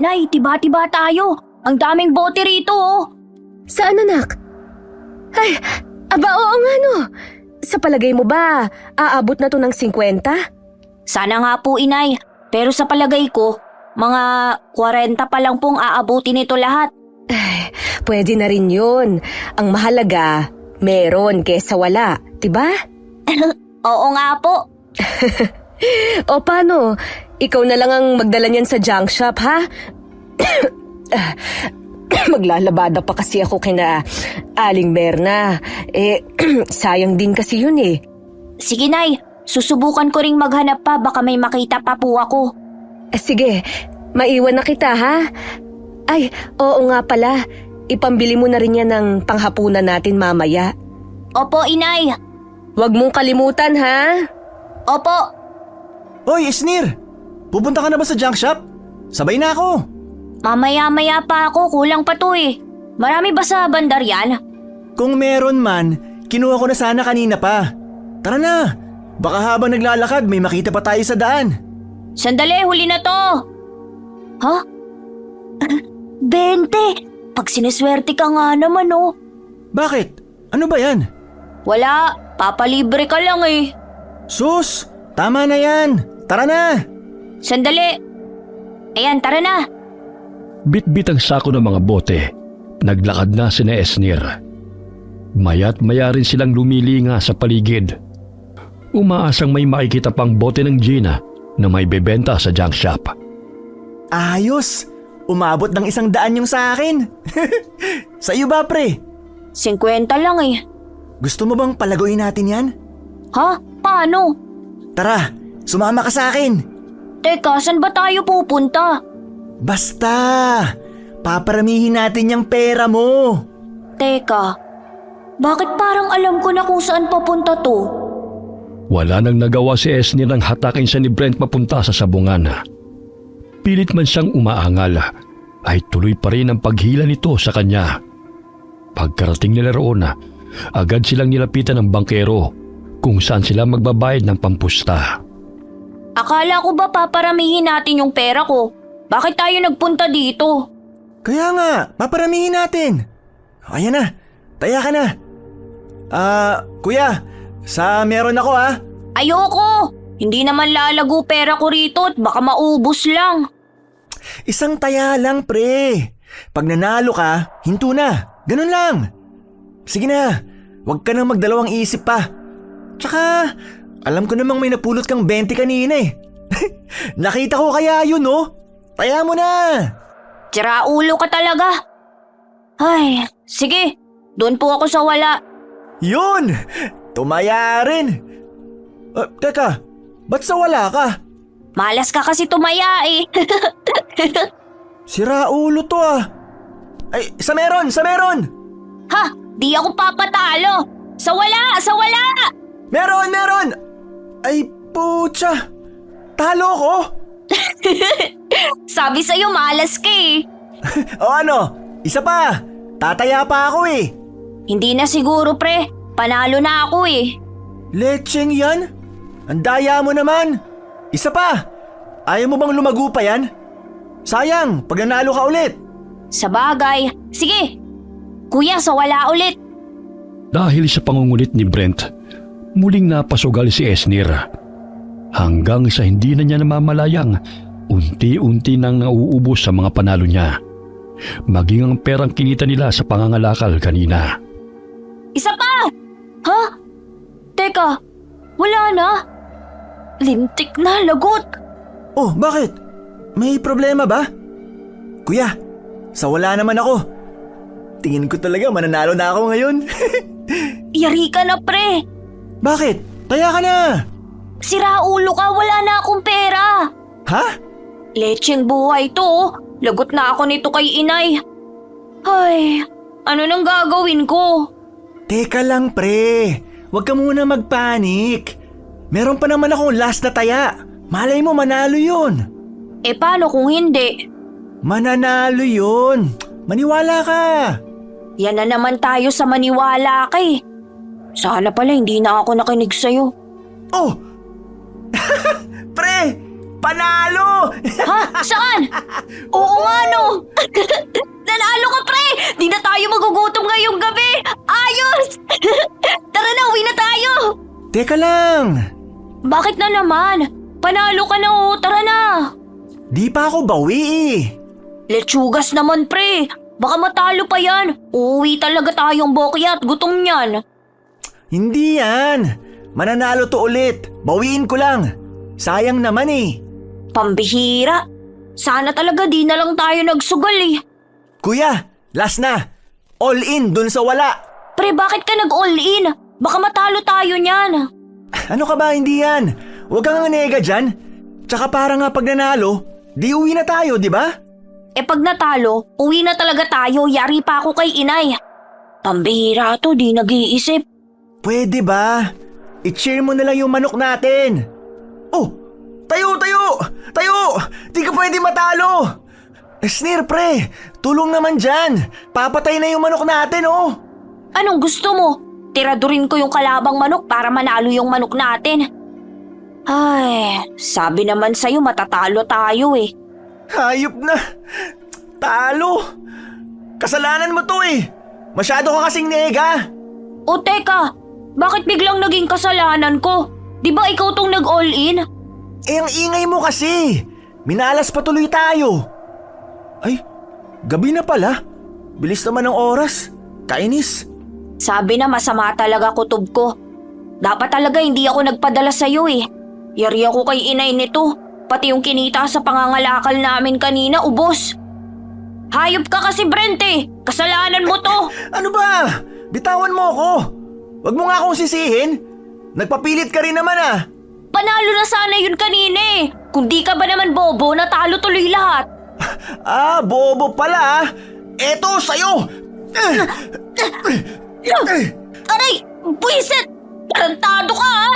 Nay, tiba-tiba tayo. Ang daming bote rito oh. Saan anak? Ay, aba oo nga no. Sa palagay mo ba, aabot na to ng 50? Sana nga po inay, pero sa palagay ko, mga 40 pa lang pong aabutin ito lahat. Ay, pwede na rin yun. Ang mahalaga, meron kesa wala, diba? Oo nga po. O paano? Ikaw na lang ang magdala niyan sa junk shop, ha? Maglalabada pa kasi ako kina Aling Berna. Sayang din kasi yun eh. Sige nay, susubukan ko ring maghanap pa baka may makita pa po ako. Sige, maiwan na kita ha? Ay, oo nga pala. Ipambili mo na rin yan ng panghapunan natin mamaya. Opo inay. Huwag mong kalimutan ha? Opo. Hoy, Esnir! Pupunta ka na ba sa junk shop? Sabay na ako. Mamaya-maya pa ako, kulang pa to eh. Marami ba sa bandar yan? Kung meron man, kinuha ko na sana kanina pa. Tara na! Baka habang naglalakad may makita pa tayo sa daan. Sandali, huli na to. Ha? 20! Pag siniswerte ka nga naman oh. Bakit? Ano ba yan? Wala, papalibre ka lang eh. Sus! Tama na yan! Tara na! Sandali. Ayan, tara na. Bit-bit ang sako ng mga bote. Naglakad na sina Esnir. Maya't maya rin silang lumilinga sa paligid. Umaasang may makikita pang bote ng Gina na may bebenta sa junk shop. Ayos! Umabot ng 100 yung sa akin. Sa iyo ba, pre? 50 lang eh. Gusto mo bang palaguin natin yan? Ha? Paano? Tara, sumama ka sa akin. Teka, saan ba tayo pupunta? Basta! Paparamihin natin yung pera mo. Teka, bakit parang alam ko na kung saan papunta to? Wala nang nagawa si Esnir nang hatakin siya ni Brent mapunta sa sabungan. Pilit man siyang umaangal, ay tuloy pa rin ang paghila nito sa kanya. Pagkarating nila roon, agad silang nilapitan ng bangkero kung saan sila magbabayad ng pampusta. Akala ko ba paparamihin natin yung pera ko? Bakit tayo nagpunta dito? Kaya nga, paparamihin natin. Ayan na, taya ka na. Kuya, sa meron ako ha. Ayoko! Hindi naman lalago pera ko rito at baka maubos lang. Isang taya lang, pre. Pag nanalo ka, hinto na. Ganun lang. Sige na, huwag ka nang magdalawang isip pa. Tsaka, alam ko namang may napulot kang 20 kanina eh. Nakita ko kaya yun, no? Taya mo na. Tira ulo ka talaga. Ay, sige. Doon po ako sa wala. Yun! Tumaya rin. Teka, ba't sa wala ka? Malas ka kasi tumaya eh. Sira ulo to ah. Ay, sa meron, sa meron! Ha? Di ako papatalo. Sa wala! Sa wala! Meron, meron! Ay, putya! Talo ko? Sabi sa'yo malas ka eh. O ano, isa pa. Tataya pa ako eh. Hindi na siguro pre. Panalo na ako eh. Lecheng yan? Ang daya mo naman. Isa pa. Ayaw mo bang lumago pa yan? Sayang, pag nanalo ka ulit. Sa bagay. Sige. Kuya, sa wala ulit. Dahil sa pangungulit ni Brent, muling napasugal si Esnir. Hanggang sa hindi na niya namamalayang, unti-unti nang nauubos sa mga panalo niya. Maging ang perang kinita nila sa pangangalakal kanina. Isa pa! Ha? Teka, wala na. Lintik na, lagot. Oh, bakit? May problema ba? Kuya, sa wala naman ako. Tingin ko talaga mananalo na ako ngayon. Yari ka na pre. Bakit? Taya ka na! Sira ulo ka, wala na akong pera. Ha? Lecheng buhay to oh. Lagot na ako nito kay inay. Ay, ano nang gagawin ko? Teka lang pre, huwag ka muna magpanik. Meron pa naman akong last na taya. Malay mo manalo yun. Eh paano kung hindi? Mananalo yun. Maniwala ka. Yan na naman tayo sa maniwala ka eh. Sana pala hindi na ako nakinig sa'yo. Oh! Pre, Panalo! Ha? Saan? Oo nga no! Nanalo ka pre! Di na tayo magugutom ngayong gabi! Ayos! Tara na, uwi na tayo! Teka lang! Bakit na naman? Panalo ka na oh, tara na! Di pa ako bawi eh. Lechugas naman pre! Baka matalo pa yan! Uuwi talaga tayong bokyat, gutom niyan! Hindi yan. Mananalo to ulit. Bawiin ko lang. Sayang naman eh. Pambihira! Sana talaga di na lang tayo nagsugal eh! Kuya, last na. All in dun sa wala. Pre, bakit ka nag-all in? Baka matalo tayo niyan! Ano ka ba, hindi yan? Huwag kang nega dyan. Tsaka para nga pag nanalo, di uwi na tayo, di ba? Eh pag natalo, uwi na talaga tayo, yari pa ako kay inay. Pambihira to, di nag-iisip. Pwede ba? I-cheer mo na lang yung manok natin. Oh, tayo! Tayo! Di ka pwede matalo! Snir, pre, tulong naman dyan. Papatay na yung manok natin, oh. Anong gusto mo? Tiradurin ko yung kalabang manok para manalo yung manok natin. Ay, sabi naman sa'yo matatalo tayo eh. Hayop na. Talo. Kasalanan mo to eh. Masyado ka kasing nega. O teka, bakit biglang naging kasalanan ko? Di ba ikaw tong nag-all in? Eh ang ingay mo kasi. Minalas pa tuloy tayo. Ay, gabi na pala. Bilis naman ng oras. Kainis. Sabi na masama talaga kutob ko. Dapat talaga hindi ako nagpadala sa'yo eh. Yari ako kay inay nito. Pati yung kinita sa pangangalakal namin kanina ubos. Hayop ka kasi Brent eh. Kasalanan mo to. Ano ba? Bitawan mo ako. Wag mo nga akong sisihin. Nagpapilit ka rin naman ah. Panalo na sana yun kanina eh. Kung di ka ba naman bobo, natalo tuloy lahat. Ah, bobo pala ah. Eto, sa'yo. Aray! Buisit! Tarantado ka ah!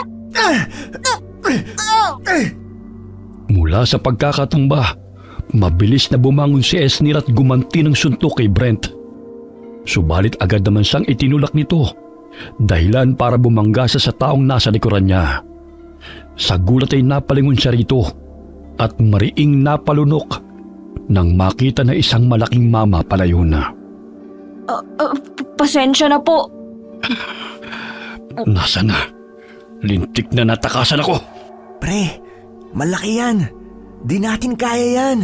Mula sa pagkakatumba, mabilis na bumangon si Esnir at gumanti ng suntok kay Brent. Subalit agad naman siyang itinulak nito, dahilan para bumangga siya sa taong nasa likuran niya. Sa gulat ay napalingon siya rito at mariing napalunok nang makita na isang malaking mama palayo na. Pasensya na po. Nasa na? Lintik na natakasan ako. Pre, malaki yan. Di natin kaya yan.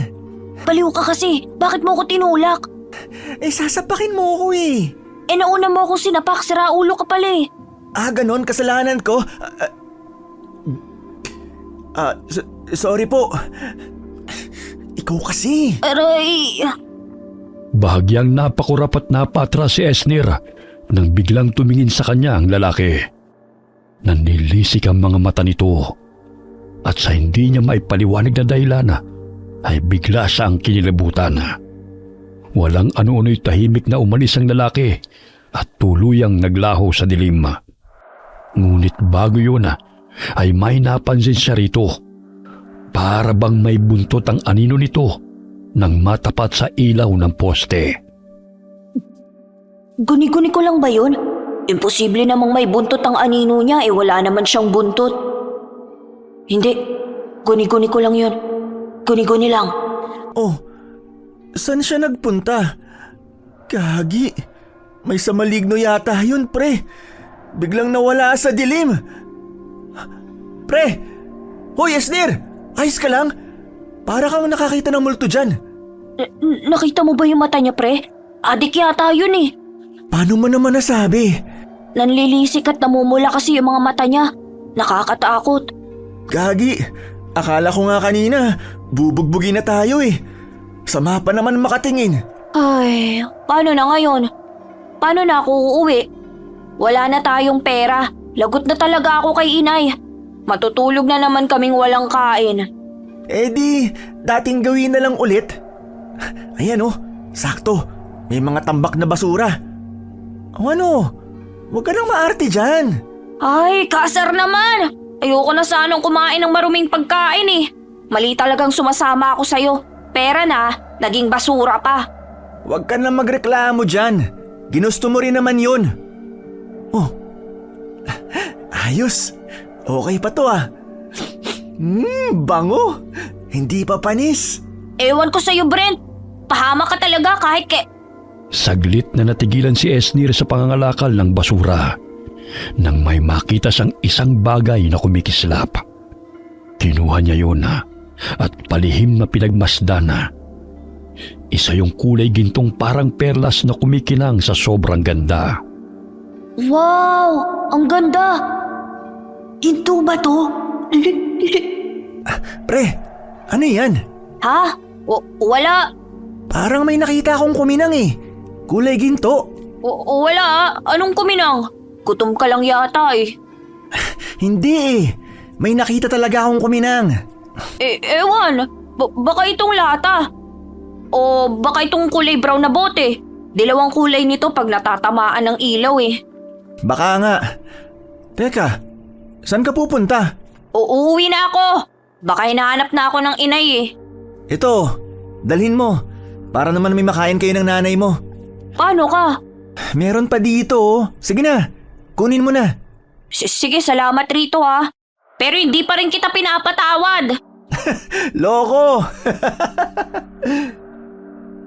Baliw ka kasi. Bakit mo ko tinulak? Eh, sasapakin mo ako eh. Eh nauna mo akong sinapak, sira ulo ka pala eh. Ah, ganon, kasalanan ko. Sorry po. Ikaw kasi. Aray! Bahagyang napakurap at napatras si Esnir nang biglang tumingin sa kanya ang lalaki. Nanilisik ang mga mata nito at sa hindi niya maipaliwanag na dahilan ay bigla siyang kinilabutan. Walang ano-ano'y tahimik na umalis ang lalaki at tuluyang naglaho sa dilim. Ngunit bago yun ay may napansin siya rito. Para bang may buntot ang anino nito nang matapat sa ilaw ng poste. Guni-guni ko lang ba yun? Imposible namang may buntot ang anino niya eh wala naman siyang buntot. Hindi, guni-guni ko lang yun. Guni-guni lang. Oh, saan siya nagpunta? Gagi, may sa maligno yata yun, pre. Biglang nawala sa dilim. Pre! Hoy, Esnir! Ayos ka lang? Para kang nakakita ng multo dyan. Nakita mo ba yung mata niya, pre? Adik yata yun eh. Paano mo naman nasabi? Nanlilisik at namumula kasi yung mga mata niya. Nakakatakot. Gagi, akala ko nga kanina, bubugbugin na tayo eh. Sama pa naman makatingin. Ay, paano na ngayon? Paano na ako uuwi? Wala na tayong pera. Lagot na talaga ako kay inay. Matutulog na naman kaming walang kain. Eh di, dating gawin na lang ulit. Ayan oh, sakto. May mga tambak na basura. O ano, huwag ka nang maarte dyan. Ay, kasar naman! Ayoko na sanang kumain ng maruming pagkain eh. Mali talagang sumasama ako sa'yo. Pera na, naging basura pa. Huwag ka nang magreklamo dyan. Ginusto mo rin naman yun. Oh, ayos. Okay pa to ah. Bango. Hindi pa panis. Ewan ko sa'yo, Brent. Pahama ka talaga kahit Saglit na natigilan si Esnir sa pangangalakal ng basura nang may makita siyang isang bagay na kumikislap. Kinuha niya yun at palihim na pinagmasdan na. Isa yung kulay gintong parang perlas na kumikinang sa sobrang ganda. Wow! Ang ganda! Ginto ba to? Pre, ano yan? Ha? Wala. Parang may nakita akong kuminang eh. Kulay ginto. Wala. Anong kuminang? Gutom ka lang yata eh. Hindi eh. May nakita talaga akong kuminang. Ewan. Baka itong lata. O baka itong kulay brown na bote. Dalawang kulay nito pag natatamaan ng ilaw eh. Baka nga. Teka, saan ka pupunta? Uuwi na ako. Baka hinahanap na ako ng inay eh. Ito, dalhin mo. Para naman may makain kayo ng nanay mo. Paano ka? Meron pa dito oh. Sige na, kunin mo na. Sige, salamat rito ha. Pero hindi pa rin kita pinapatawad. Loko!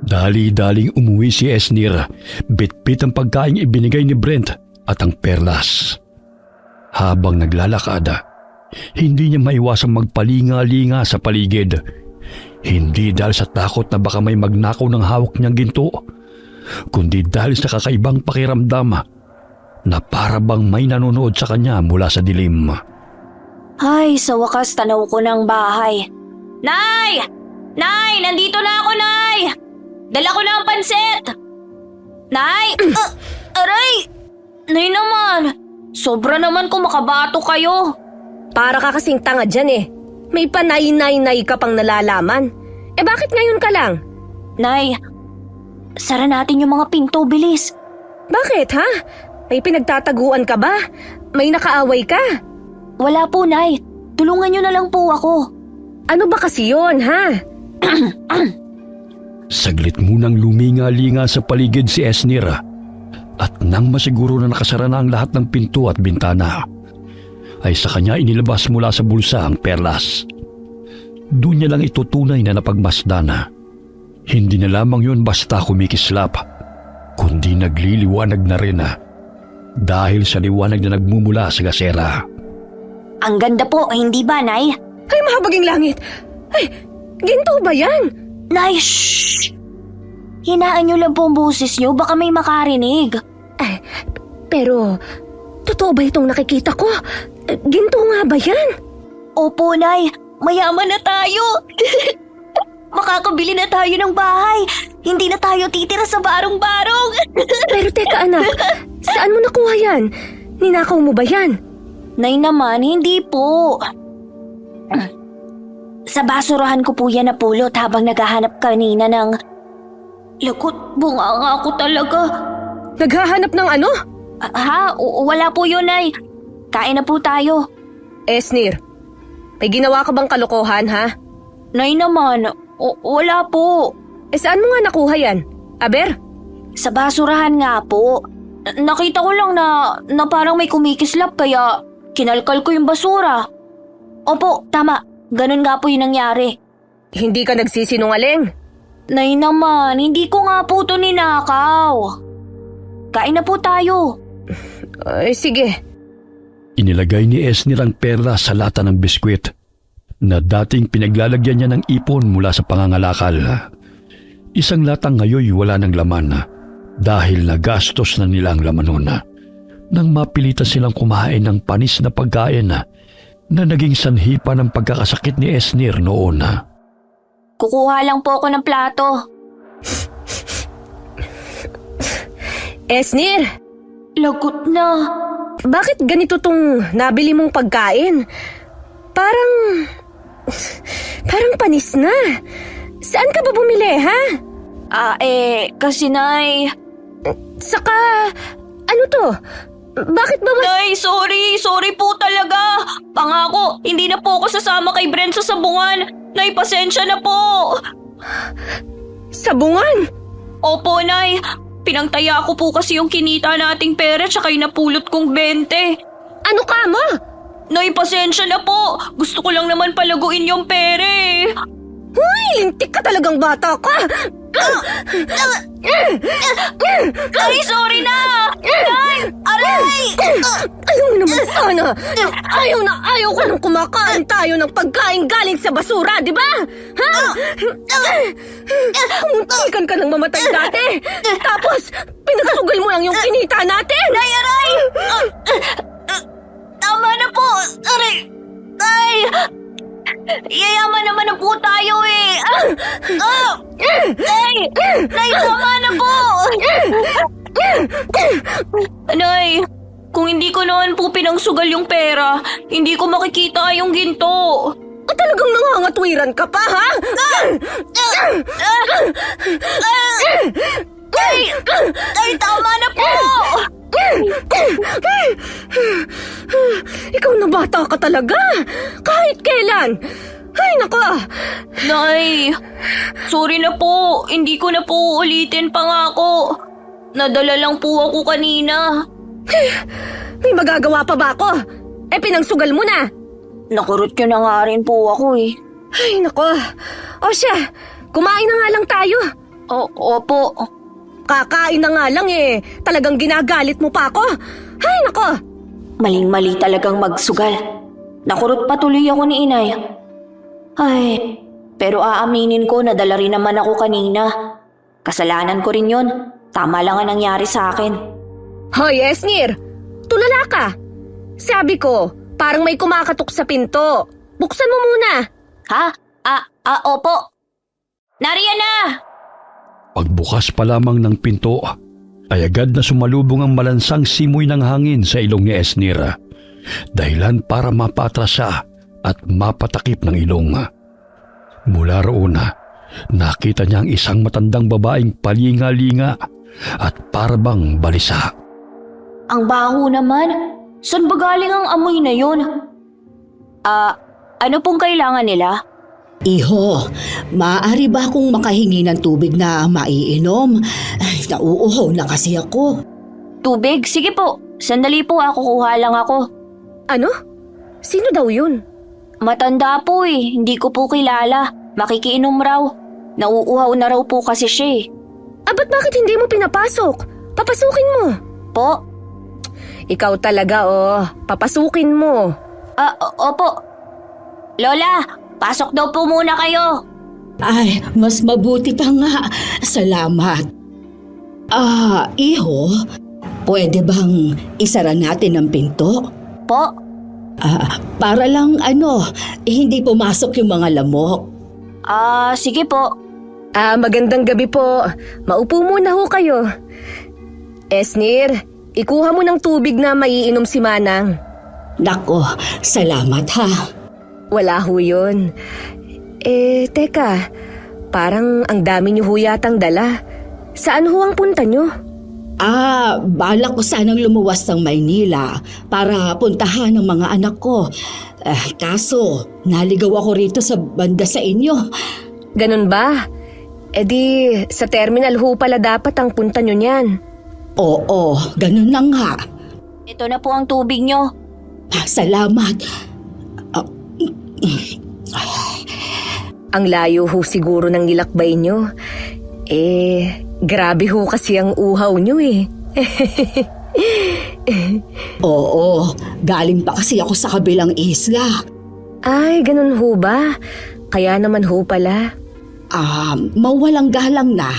Dali-daling umuwi si Esnir, bitbit ang pagkain ibinigay ni Brent at ang perlas. Habang naglalakad, hindi niya maiwasang magpalinga-linga sa paligid. Hindi dahil sa takot na baka may magnakaw ng hawak niyang ginto, kundi dahil sa kakaibang pakiramdam na para bang may nanonood sa kanya mula sa dilim. Ay, sa wakas tanaw ko ng bahay. Nay! Nay! Nandito na ako, Nay! Dala ko na ang pansit! Nay! Aray! Nay naman! Sobra naman kung makabato kayo. Para ka kasing tanga dyan eh. May panay-nay-nay ka pang nalalaman. Bakit ngayon ka lang? Nay, sara natin yung mga pinto, bilis. Bakit ha? May pinagtataguan ka ba? May nakaaway ka? Wala po, Nay. Tulungan niyo na lang po ako. Ano ba kasi yun ha? Saglit munang luminga-linga sa paligid si Esnir at nang masiguro na nakasara na ang lahat ng pinto at bintana, ay sa kanya inilabas mula sa bulsa ang perlas. Doon niya lang ito tunay na napagmasdan. Hindi na lamang yun basta kumikislap, kundi nagliliwanag na rin dahil sa liwanag na nagmumula sa gasera. Ang ganda po, hindi ba, Nay? Ay, mahabaging langit! Ay, ginto ba yan? Nay, shhh! Hinaan niyo lang po ang boses niyo, baka may makarinig. Ay, pero, totoo ba itong nakikita ko? Ginto nga ba yan? Opo, Nay. Mayaman na tayo. Makakabili na tayo ng bahay. Hindi na tayo titira sa barong-barong. Pero teka anak, saan mo nakuha yan? Ninakaw mo ba yan? Nay naman, hindi po. Sa basurahan ko po yan napulot habang naghahanap kanina ng... Lagot, bunganga ako talaga. Naghahanap ng ano? Wala po yun, Nay. Kain na po tayo. Esnir, may ginawa ka bang kalokohan ha? Nay naman, wala po. Saan mo nga nakuha yan? Aber? Sa basurahan nga po. Nakita ko lang na parang may kumikislap kaya kinalkal ko yung basura. Opo, tama. Ganun nga po yung nangyari. Hindi ka nagsisinungaling? Nay naman, hindi ko nga po ito ninakaw. Kain na po tayo. Ay, sige. Inilagay ni Esnir ang perlas sa lata ng biskwit na dating pinaglalagyan niya ng ipon mula sa pangangalakal. Isang latang ngayon wala ng laman dahil nagastos na nila ang laman nun. Nang mapilitan silang kumain ng panis na pagkain na naging sanhi pa ng pagkakasakit ni Esnir noon. Kukuha lang po ako ng plato. Esnir! Lagot na. Bakit ganito tong nabili mong pagkain? Parang panis na. Saan ka ba bumili, ha? Kasi Nay... Saka, ano to? Bakit ba Nay, sorry po talaga. Pangako, hindi na po ako sasama kay Brent sa sabungan. Nay, pasensya na po. Sabungan? Opo, Nay. Pinangtaya ko po kasi yung kinita nating pera tsaka yung napulot kong 20. Ano ka mo? Nay, pasensya na po. Gusto ko lang naman palaguin yung pere. Uy, lintik ka talagang bata ka! Ay, sorry na! Nay! Aray! Ayaw mo naman sana! Ayaw ka nang kumakain tayo ng pagkain galing sa basura, di ba? Ha? Muntikan ka nang mamatay dati! Tapos, pinagsugal mo lang yung kinita natin! Nay, aray! Tama na po! Aray! Ay! Yayaman naman na po tayo eh! Nay! Nay, tama na po! Nay, kung hindi ko naman po pinangsugal yung pera, hindi ko makikita yung ginto. Talagang nangangatwiran ka pa, ha? Ay, tama na po! Ikaw na bata ka talaga! Kahit kailan! Ay, nako! Nay, sorry na po. Hindi ko na po uulitin pa nga ako. Nadala lang po ako kanina. May magagawa pa ba ako? Pinangsugal mo na! Nakurot nyo na nga rin po ako eh. Ay, nako! O siya, kumain na nga lang tayo. Opo. Kakain na nga lang talagang ginagalit mo pa ako. Ay, nako! Maling-mali talagang magsugal. Nakurot pa tuloy ako ni inay. Ay, pero aaminin ko na dala rin naman ako kanina. Kasalanan ko rin yun. Tama lang ang nangyari sa akin. Hoy, Esnir! Tulala ka! Sabi ko, parang may kumakatok sa pinto. Buksan mo muna. Ha? Opo. Nariyan na! Pagbukas pa lamang ng pinto, ay agad na sumalubong ang malansang simoy ng hangin sa ilong ni Esnir. Dahilan para mapatras siya at mapatakip ng ilong. Mula roon, nakita niya ang isang matandang babaeng palinga-linga at parabang balisa. Ang baho naman. Saan ba galing ang amoy na yun? Ano pong kailangan nila? Iho, maaari ba akong makahingi ng tubig na maiinom? Ay, nauuhaw na kasi ako. Tubig? Sige po. Sandali po, kukuha lang ako. Ano? Sino daw yun? Matanda po eh. Hindi ko po kilala. Makikiinom raw. Nauuhaw na raw po kasi siya eh. Ba't bakit hindi mo pinapasok? Papasukin mo. Po? Ikaw talaga, papasukin mo. Opo. Lola, pasok daw po muna kayo. Ay, mas mabuti pa nga. Salamat. Iho, pwede bang isara natin ang pinto? Po? Para lang hindi pumasok yung mga lamok. Sige po. Magandang gabi po. Maupo muna ho kayo. Esnir, ikuha mo ng tubig na maiinom si Manang. Nako, salamat ha. Wala ho yun. Teka, parang ang dami niyo ho yatang dala. Saan ho ang punta niyo? Balak ko sanang lumuwas ng Maynila para puntahan ng mga anak ko. Kaso, naligaw ako rito sa banda sa inyo. Ganun ba? Di, sa terminal ho pala dapat ang punta niyo niyan. Oo, ganun na nga. Ito na po ang tubig nyo. Salamat. Ang layo ho siguro ng nilakbay niyo. Grabe ho kasi ang uhaw niyo Oo, galing pa kasi ako sa kabilang isla. Ay, ganun ho ba? Kaya naman ho pala. Mawalang galang na.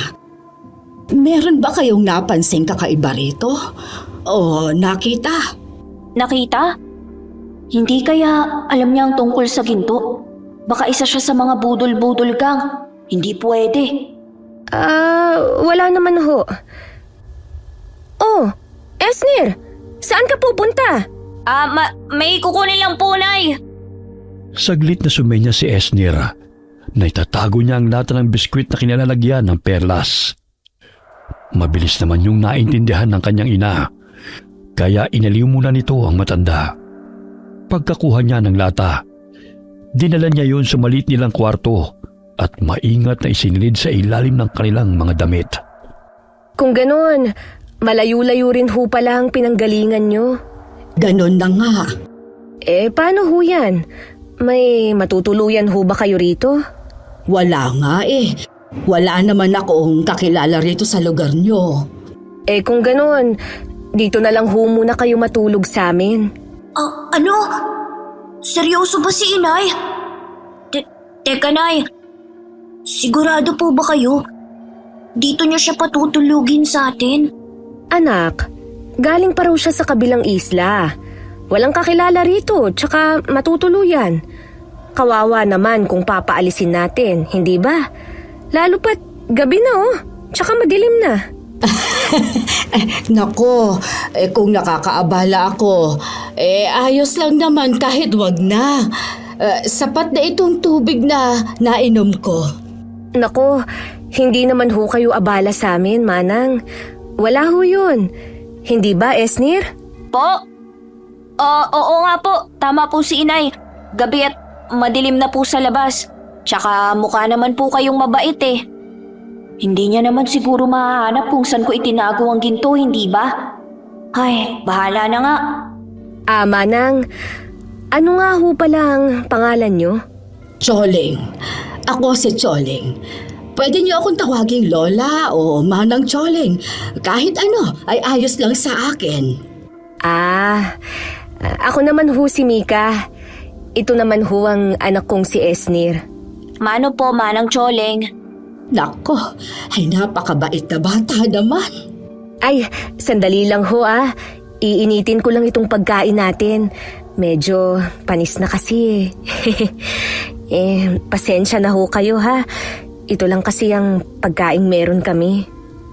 Meron ba kayong napansing kakaiba rito? O nakita? Nakita? Hindi kaya alam niya ang tungkol sa ginto? Baka isa siya sa mga budol-budol gang. Hindi pwede. Wala naman ho. Oh, Esnir, saan ka pupunta? May kukunin lang po, Nay. Saglit na sumenya si Esnir. Naitatago niya ang lata ng biskwit na kinalalagyan ng perlas. Mabilis naman yung naintindihan ng kanyang ina, kaya inaliw muna nito ang matanda. Pagkakuha niya ng lata, dinala niya yon sa maliit nilang kwarto at maingat na isinilid sa ilalim ng kanilang mga damit. Kung ganon, malayo-layo rin ho pala ang pinanggalingan nyo. Ganon na nga. Paano ho yan? May matutuluyan ho ba kayo rito? Wala nga eh. Wala naman akong kakilala rito sa lugar nyo. Kung ganon, dito na lang ho muna kayo matulog sa amin. Ano? Seryoso ba si inay? Teka, nay. Sigurado po ba kayo? Dito niyo siya patutulugin sa atin? Anak, galing pa raw siya sa kabilang isla. Walang kakilala rito, tsaka matutuluyan. Kawawa naman kung papaalisin natin, hindi ba? Lalo pat gabi na tsaka madilim na. Nako, kung nakakaabala ako, ayos lang naman kahit wag na. Sapat na itong tubig na nainom ko. Nako, hindi naman ho kayo abala sa amin, Manang. Wala ho yun. Hindi ba, Esnir? Po? Oo nga po. Tama po si inay. Gabi at madilim na po sa labas. Tsaka mukha naman po kayong mabait eh. Hindi niya naman siguro mahahanap kung saan ko itinago ang ginto, hindi ba? Ay, bahala na nga. Manang, ano nga ho pala ang pangalan nyo? Choling. Ako si Choling. Pwede niyo akong tawaging Lola o Manang Choling. Kahit ano ay ayos lang sa akin. Ako naman ho si Mika. Ito naman ho ang anak kong si Esnir. Mano po, Manang Choling? Nako, ay napakabait na bata naman. Ay, sandali lang ho Iinitin ko lang itong pagkain natin. Medyo panis na kasi pasensya na ho kayo ha. Ito lang kasi ang pagkain meron kami.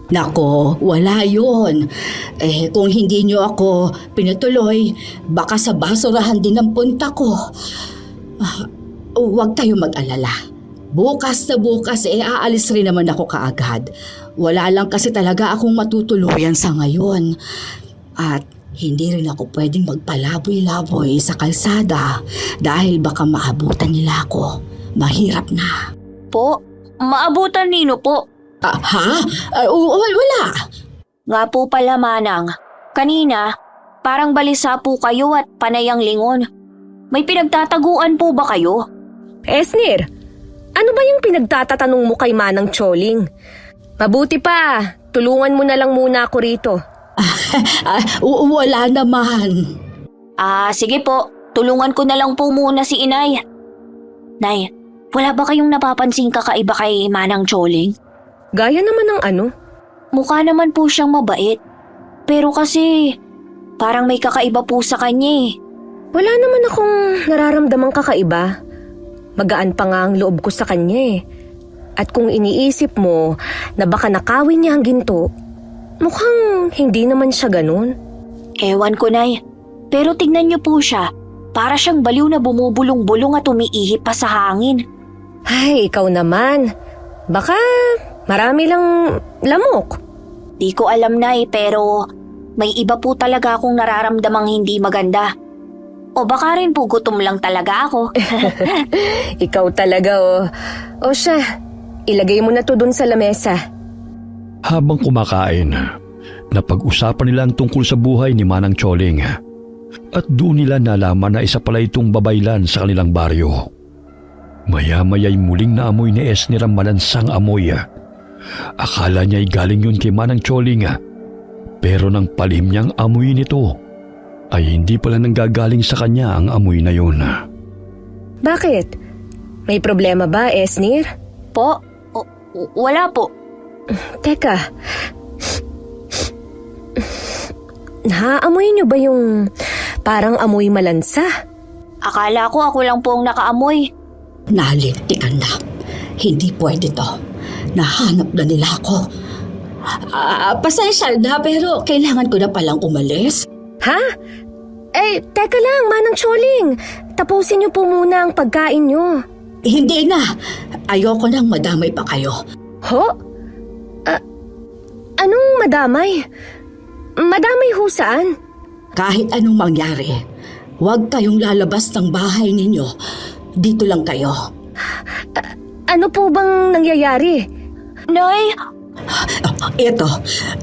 Nako, wala yun. Kung hindi niyo ako pinatuloy, baka sa basurahan din ang punta ko. Huwag kayo mag-alala. Bukas na bukas, aalis rin naman ako kaagad. Wala lang kasi talaga akong matutuluyan sa ngayon. At hindi rin ako pwedeng magpalaboy-laboy sa kalsada dahil baka maabutan nila ako. Mahirap na. Po? Maabutan nino po? Wala. Nga po pala, Manang. Kanina, parang balisa po kayo at panayang lingon. May pinagtataguan po ba kayo? Esnir, ano ba yung pinagtatatanong mo kay Manang Choling? Mabuti pa, tulungan mo na lang muna ako rito. Wala naman. Sige po. Tulungan ko na lang po muna si inay. Nay, wala ba kayong napapansing kakaiba kay Manang Choling? Gaya naman ng ano? Mukha naman po siyang mabait. Pero kasi, parang may kakaiba po sa kanya eh. Wala naman akong nararamdamang kakaiba. Magaan pa nga ang loob ko sa kanya eh. At kung iniisip mo na baka nakawin niya ang ginto, mukhang hindi naman siya ganun. Ewan ko, Nay. Pero tignan niyo po siya. Para siyang baliw na bumubulong-bulong at umiihip pa sa hangin. Ay, ikaw naman. Baka marami lang lamok. Di ko alam, Nay, pero may iba po talaga akong nararamdamang hindi maganda. O baka rin po gutom lang talaga ako. Ikaw talaga O siya, ilagay mo na to dun sa lamesa. Habang kumakain, napag-usapan nila ang tungkol sa buhay ni Manang Choling. At doon nila nalaman na isa pala itong babaylan sa kanilang baryo. Maya-maya'y muling naamoy ni Esnir ang malansang amoy. Akala niya'y galing yun kay Manang Choling. Pero nang palihim niyang amoy nito, ay hindi pala nanggagaling sa kanya ang amoy na yun. Bakit? May problema ba, Esnir? Po? Wala po. Teka. Naaamoy niyo ba yung parang amoy malansa? Akala ko ako lang po ang nakaamoy. Nalintikan na. Hindi pwede to. Nahanap na nila ako. Pasensya na pero kailangan ko na palang umalis. Ha? Teka lang, Manang Choling. Tapusin niyo po muna ang pagkain niyo. Hindi na. Ayoko nang madamay pa kayo. Ho? Anong madamay? Madamay ho saan? Kahit anong mangyari, huwag kayong lalabas ng bahay ninyo. Dito lang kayo. Ano po bang nangyayari? Nay! Ito,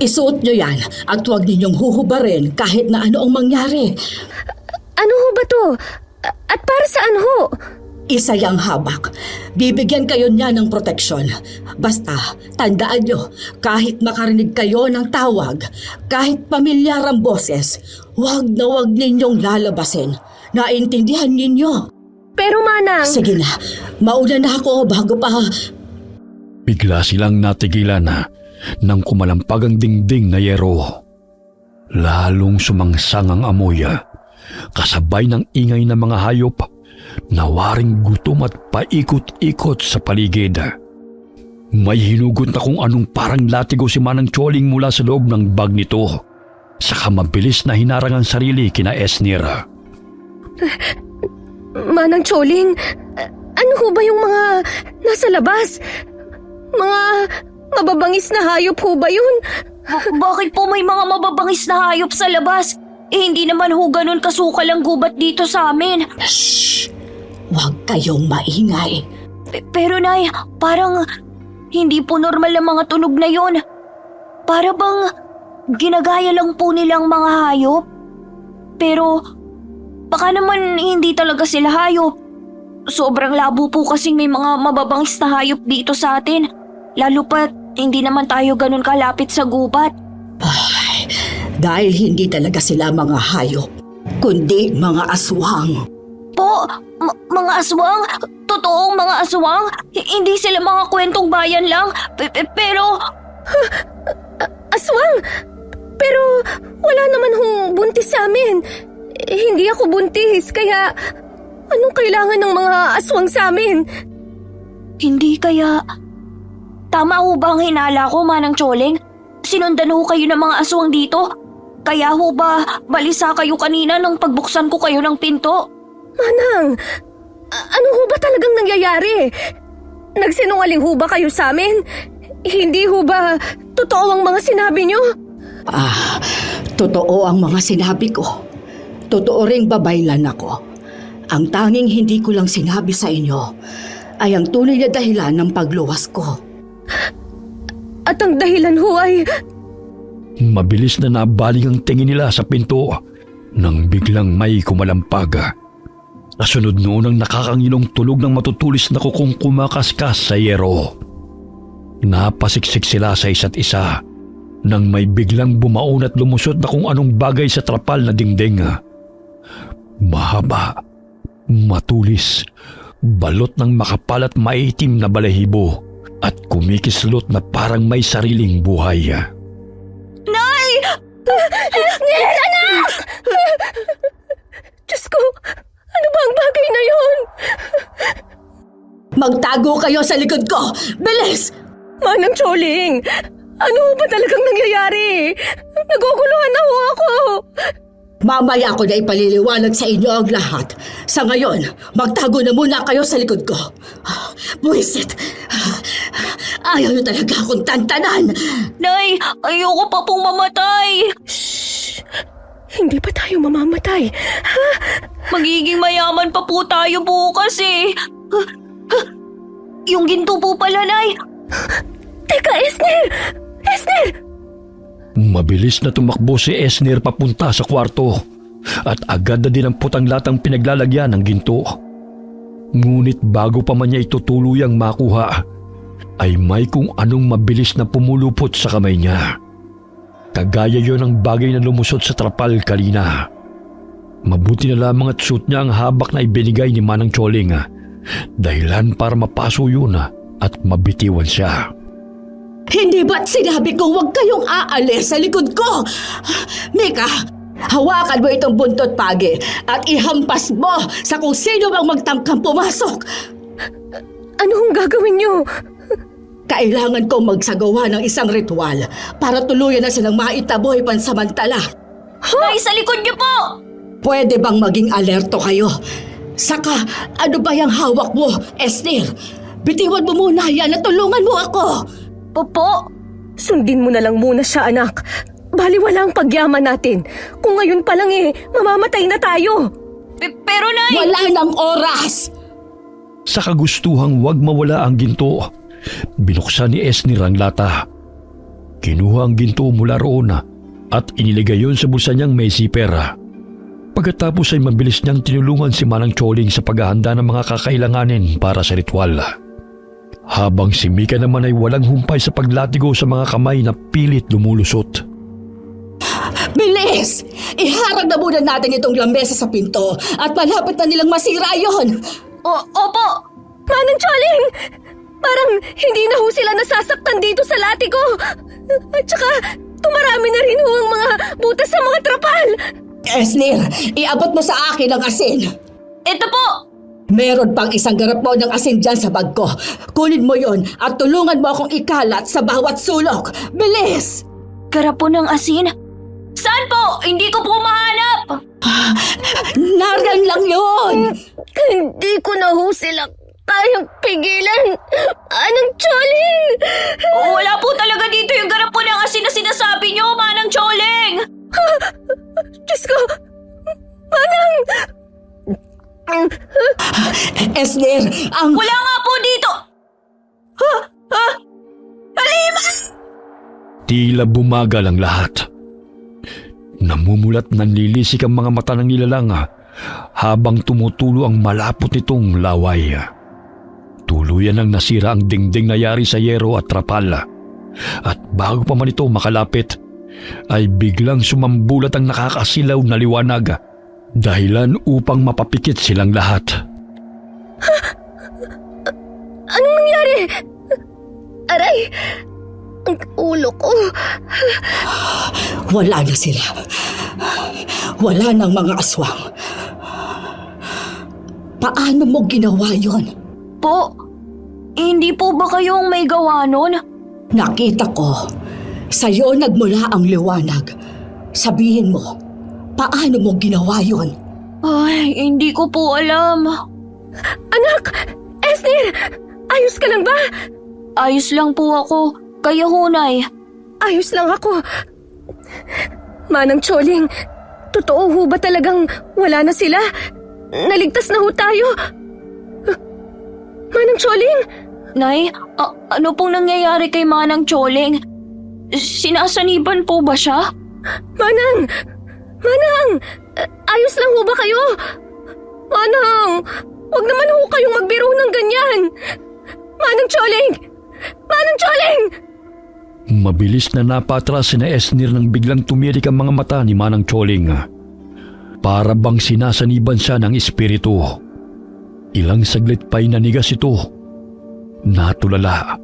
isuot nyo yan at huwag ninyong huhubarin kahit na ano ang mangyari. Ano ho ba to? At para saan ho? Isa yang habak. Bibigyan kayo niya ng proteksyon. Basta, tandaan nyo, kahit makarinig kayo ng tawag, kahit pamilyar ang boses, huwag na huwag ninyong lalabasin. Naintindihan ninyo? Pero Manang... Sige na, mauna na ako bago pa... Bigla silang natigilan nang kumalampag ang dingding na yero. Lalong sumangsang ang amoy, kasabay ng ingay ng mga hayop na waring gutom at paikot-ikot sa paligid. May hinugot na kung anong parang latigo si Manang Choling mula sa loob ng bag nito. Saka mabilis na hinarang ang sarili kina Esnir. Manang Choling, ano ho ba yung mga nasa labas? Mga mababangis na hayop ho ba yun? Bakit po may mga mababangis na hayop sa labas? Hindi naman ho ganun kasukal ang gubat dito sa amin. Shh! Huwag kayong maingay. Pero Nay, parang hindi po normal ang mga tunog na yon. Para bang ginagaya lang po nilang mga hayop. Pero baka naman hindi talaga sila hayop. Sobrang labo po kasing may mga mababangis na hayop dito sa atin. Lalo pat hindi naman tayo ganun kalapit sa gubat. Ay, dahil hindi talaga sila mga hayop, kundi mga aswang. Po, mga aswang? Totoong mga aswang? Hindi sila mga kwentong bayan lang. Pero... Aswang? Pero wala naman hong buntis sa amin. Hindi ako buntis, kaya anong kailangan ng mga aswang sa amin? Hindi kaya... Tama ho ba ang hinala ko, Manang Choling? Sinundan ho kayo ng mga aswang dito? Kaya ho ba balisa kayo kanina nang pagbuksan ko kayo ng pinto? Manang, ano ho ba talagang nangyayari? Nagsinungaling ho ba kayo sa amin? Hindi ho ba totoo ang mga sinabi nyo? Totoo ang mga sinabi ko. Totoo ring babaylan ako. Ang tanging hindi ko lang sinabi sa inyo ay ang tunay na dahilan ng pagluwas ko. At ang dahilan ho ay... Mabilis na nabaling ang tingin nila sa pinto nang biglang may kumalampag. Kasunod noon ang nakakangilong tunog ng matutulis na kukong kumakaskas sa yero. Napasiksik sila sa isa't isa nang may biglang bumaon at lumusot na kung anong bagay sa trapal na dingding. Mahaba, matulis, balot ng makapal at maitim na balahibo at kumikislot na parang may sariling buhay. Nay! Esnir, anak! Diyos ko, ano ba ang bagay na yon? Magtago kayo sa likod ko! Bilis! Manang Choling, ano ba talagang nangyayari? Naguguluhan na ho ako. Mamaya ko na ipaliliwanag sa inyo ang lahat. Sa ngayon, magtago na muna kayo sa likod ko. Buwisit! Ayaw niyo talaga akong tantanan! Nay, ayoko pa pong mamatay. Shh! Hindi pa tayo mamamatay. Ha? Magiging mayaman pa po tayo bukas eh. Yung ginto po pala, Nay. Teka, Esnir! Esnir! Mabilis na tumakbo si Esnir papunta sa kwarto at agad na dinampot ang latang pinaglalagyan ng ginto. Ngunit bago pa man niya ito tuluyang makuha, ay may kung anong mabilis na pumulupot sa kamay niya. Kagaya yon ng bagay na lumusot sa trapal kanina. Mabuti na lamang at suot niya ang habak na ibinigay ni Manang Choling, dahilan para mapaso yun at mabitiwan siya. Hindi ba't sinabi ko huwag kayong aalis sa likod ko? Mika, hawakan mo itong buntot pagi at ihampas mo sa kung sino bang magtangkang pumasok. Ano hong gagawin niyo? Kailangan kong magsagawa ng isang ritual para tuluyan na silang maitaboy pansamantala. Nay, sa likod niyo po! Pwede bang maging alerto kayo? Saka, ano ba yung hawak mo, Esnir? Bitiwan mo muna yan at tulungan mo ako. Popo, Sundin mo na lang muna siya, anak. Baliwala ang pagyaman natin. Kung ngayon pa lang mamamatay na tayo. pero Nay... Wala nang oras! Sa kagustuhang wag mawala ang ginto, binuksan ni Esnir ang lata. Kinuha ang ginto mula roon at iniligay yon sa bulsa niyang may zipper. Pagkatapos ay mabilis niyang tinulungan si Manang Choling sa paghahanda ng mga kakailanganin para sa ritual. Habang si Mika naman ay walang humpay sa paglatigo sa mga kamay na pilit lumulusot. Bilis! Iharag na muna natin itong lamesa sa pinto at malapit na nilang masira yon. Opo! Manang Choling! Parang hindi na ho sila nasasaktan dito sa latigo. At saka, tumarami na rin ho ang mga butas sa mga trapal. Esnir, iabot mo sa akin ang asin. Ito po! Meron pang isang garapon ng asin dyan sa bag ko. Kunin mo yon at tulungan mo akong ikalat sa bawat sulok. Bilis! Garapon ng asin? Saan po? Hindi ko po mahanap! Naryan lang yon! Hindi ko na ho sila kayang pigilan. Manang Choling! Wala po talaga dito yung garapon ng asin na sinasabi niyo, Manang Choling! Diyos ko! Manang! Esnir, ang... Wala nga po dito! Halima! Tila bumagal ang lahat. Namumulat ng lilisik ang mga mata ng nilalang habang tumutulo ang malapot nitong laway. Tuluyan ang nasira ang dingding na yari sa yero at trapal. At bago pa man ito makalapit, ay biglang sumambulat ang nakakasilaw na liwanag, dahilan upang mapapikit silang lahat. Anong nangyari? Aray! Ang ulo ko. Wala na sila. Wala nang mga aswang. Paano mo ginawa yon? Po, hindi po ba kayo ang may gawa nun? Nakita ko, sa'yo nagmula ang liwanag. Sabihin mo, paano mo ginawa yon? Ay, hindi ko po alam. Anak! Esnir! Ayos ka lang ba? Ayos lang po ako. Kaya hunay. Ayos lang ako. Manang Choling, totoo ho ba talagang wala na sila? Naligtas na ho tayo? Manang Choling? Nay, ano pong nangyayari kay Manang Choling? Sinasaniban po ba siya? Manang! Manang! Ayos lang ho ba kayo? Manang! Huwag naman ho kayong magbiro ng ganyan! Manang Choling! Manang Choling! Mabilis na napatras si Esnir nang biglang tumirik ang mga mata ni Manang Choling. Para bang sinasaniban siya ng espiritu. Ilang saglit pa'y nanigas ito. Natulala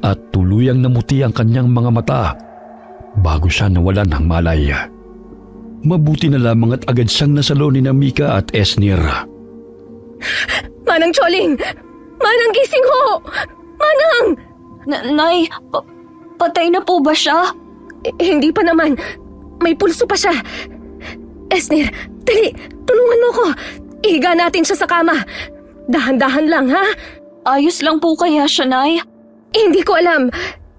at tuluyang namuti ang kanyang mga mata bago siya nawalan ng malay. Mabuti na lamang at agad siyang nasalo ni Mika at Esnir. Manang Choling! Manang gising ho! Manang! Nay, patay na po ba siya? Hindi pa naman. May pulso pa siya. Esnir, dali! Tulungan mo ko! Ihiga natin siya sa kama. Dahan-dahan lang, ha? Ayos lang po kaya siya, Nay? Hindi ko alam.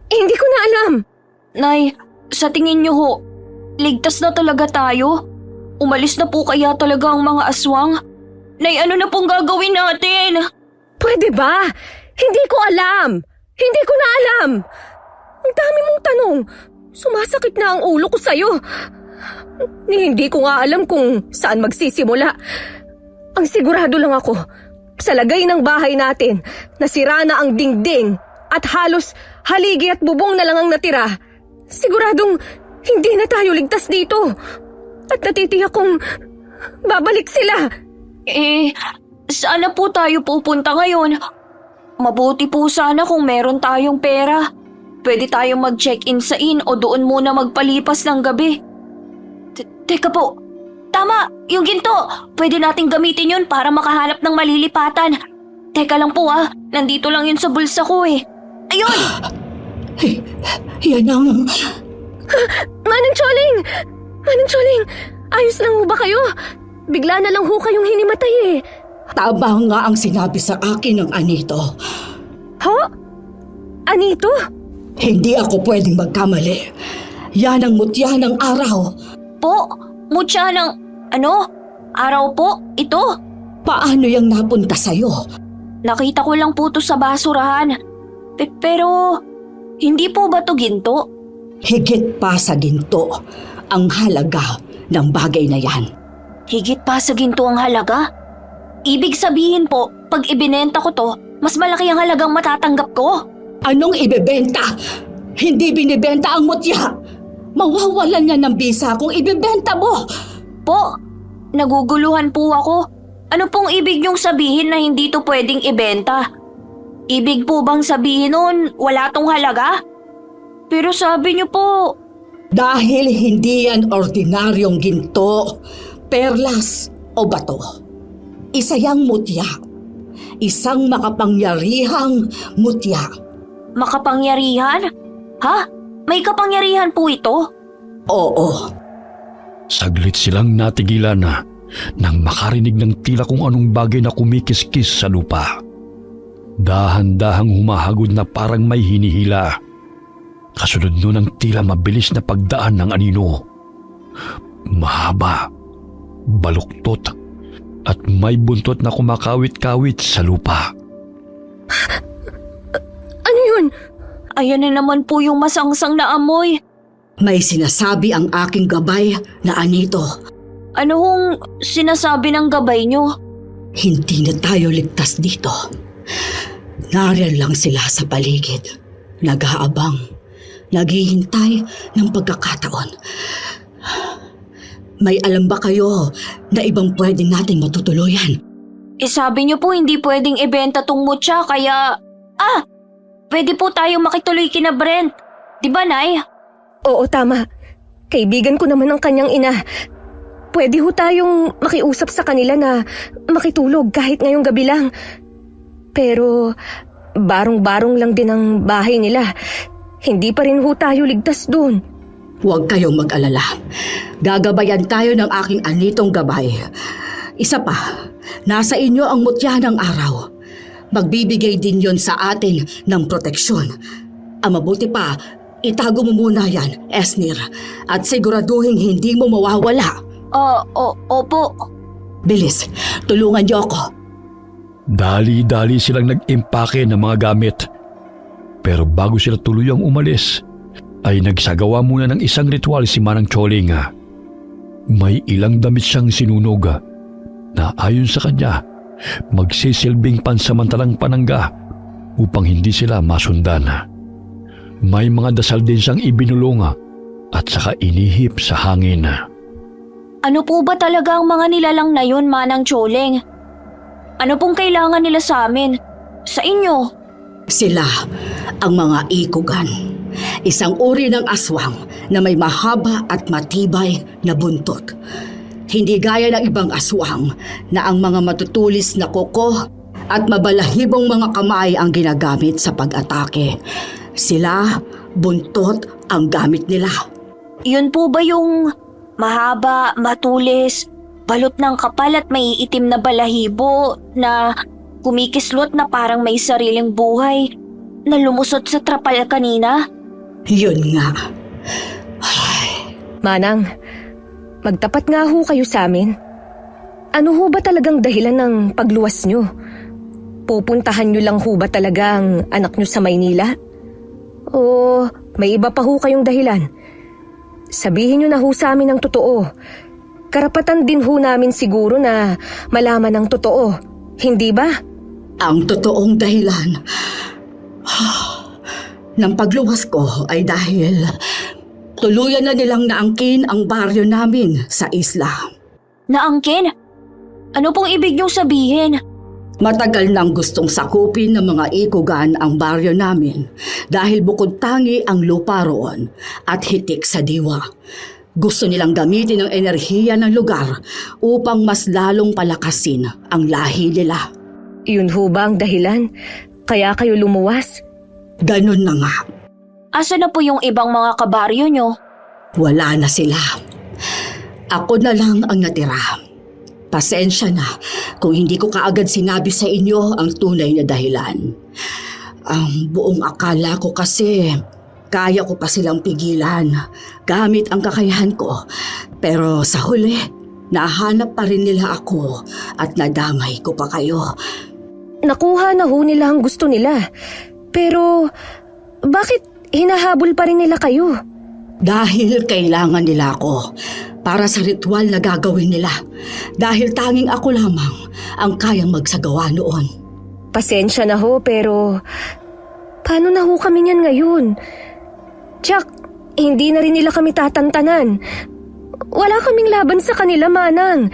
Hindi ko na alam. Nay, sa tingin niyo ho, ligtas na talaga tayo? Umalis na po kaya talaga ang mga aswang? Nay, ano na pong gagawin natin? Pwede ba? Hindi ko alam. Hindi ko na alam. Ang dami mong tanong. Sumasakit na ang ulo ko sa'yo. Hindi ko nga alam kung saan magsisimula. Ang sigurado lang ako, sa lagay ng bahay natin, nasira na ang dingding at halos haligi at bubong na lang ang natira. Siguradong hindi na tayo ligtas dito. At natitiyak kong babalik sila. Saan na po tayo pupunta ngayon? Mabuti po sana kung meron tayong pera. Pwede tayong mag-check-in sa inn o doon muna magpalipas ng gabi. Teka po, tama, yung ginto. Pwede nating gamitin yun para makahanap ng malilipatan. Teka lang po nandito lang yun sa bulsa ko eh. Ayun! Yan ang... Manang Choling! Manang Choling, ayos lang ho ba kayo? Bigla na lang ho kayong hinimatay eh. Tama nga ang sinabi sa akin ng anito. Ho? Anito? Hindi ako pwedeng magkamali. Yan ang mutya ng araw. Po, mutya ng... Araw po? Ito? Paano yung napunta sa'yo? Nakita ko lang po to sa basurahan. Pero, hindi po ba to ginto? Higit pa sa ginto ang halaga ng bagay na yan. Higit pa sa ginto ang halaga? Ibig sabihin po, pag ibinenta ko to, mas malaki ang halagang matatanggap ko. Anong ibebenta? Hindi binibenta ang mutya. Mawawalan yan ng bisa kung ibebenta mo. Po, naguguluhan po ako. Ano pong ibig niyong sabihin na hindi to pwedeng ibenta? Ibig po bang sabihin nun, wala tong halaga? Pero sabi niyo po, Dahil hindi yan ordinaryong ginto, perlas o bato. Isa yang mutya. Isang makapangyarihang mutya. makapangyarihan? Ha? May kapangyarihan po ito? Oo. Saglit silang natigilan na nang makarinig ng tila kung anong bagay na kumikiskis sa lupa. Dahan-dahang humahagod na parang may hinihila. Kasunod nun ang tila mabilis na pagdaan ng anino. Mahaba, baluktot, at may buntot na kumakawit-kawit sa lupa. Ano yun? Ayan na naman po yung masangsang na amoy. May sinasabi ang aking gabay na anito. Ano hong sinasabi ng gabay niyo? Hindi na tayo ligtas dito. Nariyan lang sila sa paligid. Nag-aabang. Naghihintay ng pagkakataon. May alam ba kayo na ibang pwedeng natin matutuluyan? Sabi niyo po hindi pwedeng ibenta tong mutya kaya... pwede po tayo makituloy kina Brent. Di ba, Nay? Oo, tama. Kaibigan ko naman ang kanyang ina. Pwede ho tayong makiusap sa kanila na makitulog kahit ngayong gabi lang. Pero barong-barong lang din ang bahay nila. Hindi pa rin ho tayo ligtas doon. Huwag kayong mag-alala. Gagabayan tayo ng aking anitong gabay. Isa pa, nasa inyo ang mutya ng araw. Magbibigay din yon sa atin ng proteksyon. Ang mabuti pa, itago mo muna yan, Esnir. At siguraduhin hindi mo mawawala. Opo. Bilis, tulungan niyo ako. Dali-dali silang nag-impake ng mga gamit. Pero bago sila tuluyang umalis, ay nagsagawa muna ng isang ritual si Manang Choling. May ilang damit siyang sinunog na ayon sa kanya, magsisilbing pansamantalang panangga upang hindi sila masundan. May mga dasal din siyang ibinulong at saka inihip sa hangin. Ano po ba talaga ang mga nilalang na yun, Manang Choling? Ano pong kailangan nila sa amin? Sa inyo? Sila ang mga ikugan. Isang uri ng aswang na may mahaba at matibay na buntot. Hindi gaya ng ibang aswang na ang mga matutulis na kuko at mabalahibong mga kamay ang ginagamit sa pag-atake. Sila, buntot ang gamit nila. Yun po ba yung mahaba, matulis, balot ng kapal at maiitim na balahibo na kumikislot na parang may sariling buhay na lumusot sa trapal kanina? Yun nga. Manang, magtapat nga ho kayo sa amin. Ano ho ba talagang dahilan ng pagluwas nyo? Pupuntahan nyo lang ho ba talaga ang anak nyo sa Maynila? O may iba pa ho kayong dahilan? Sabihin nyo na ho sa amin ang totoo. Karapatan din ho namin siguro na malaman ang totoo. Hindi ba? Ang totoong dahilan ng pagluwas ko ay dahil tuluyan na nilang naangkin ang baryo namin sa isla. Naangkin? Ano pong ibig niyong sabihin? Matagal nang gustong sakupin ng mga ikugan ang baryo namin dahil bukod tangi ang lupa roon at hitik sa diwa. Gusto nilang gamitin ang enerhiya ng lugar upang mas lalong palakasin ang lahi nila. Yun ho ba ang dahilan? Kaya kayo lumuwas? Ganun na nga. Asa na po yung ibang mga kabaryo niyo? Wala na sila. Ako na lang ang natira. Pasensya na kung hindi ko kaagad sinabi sa inyo ang tunay na dahilan. Ang buong akala ko kasi kaya ko pa silang pigilan gamit ang kakayahan ko. Pero sa huli, nahanap pa rin nila ako at nadamay ko pa kayo. Nakuha na ho nila ang gusto nila. Pero bakit hinahabol pa rin nila kayo? Dahil kailangan nila ako para sa ritual na gagawin nila dahil tanging ako lamang ang kayang magsagawa noon. Pasensya na ho, pero paano na ho kami niyan ngayon? Tsak, hindi na rin nila kami tatantanan. Wala kaming laban sa kanila, Manang.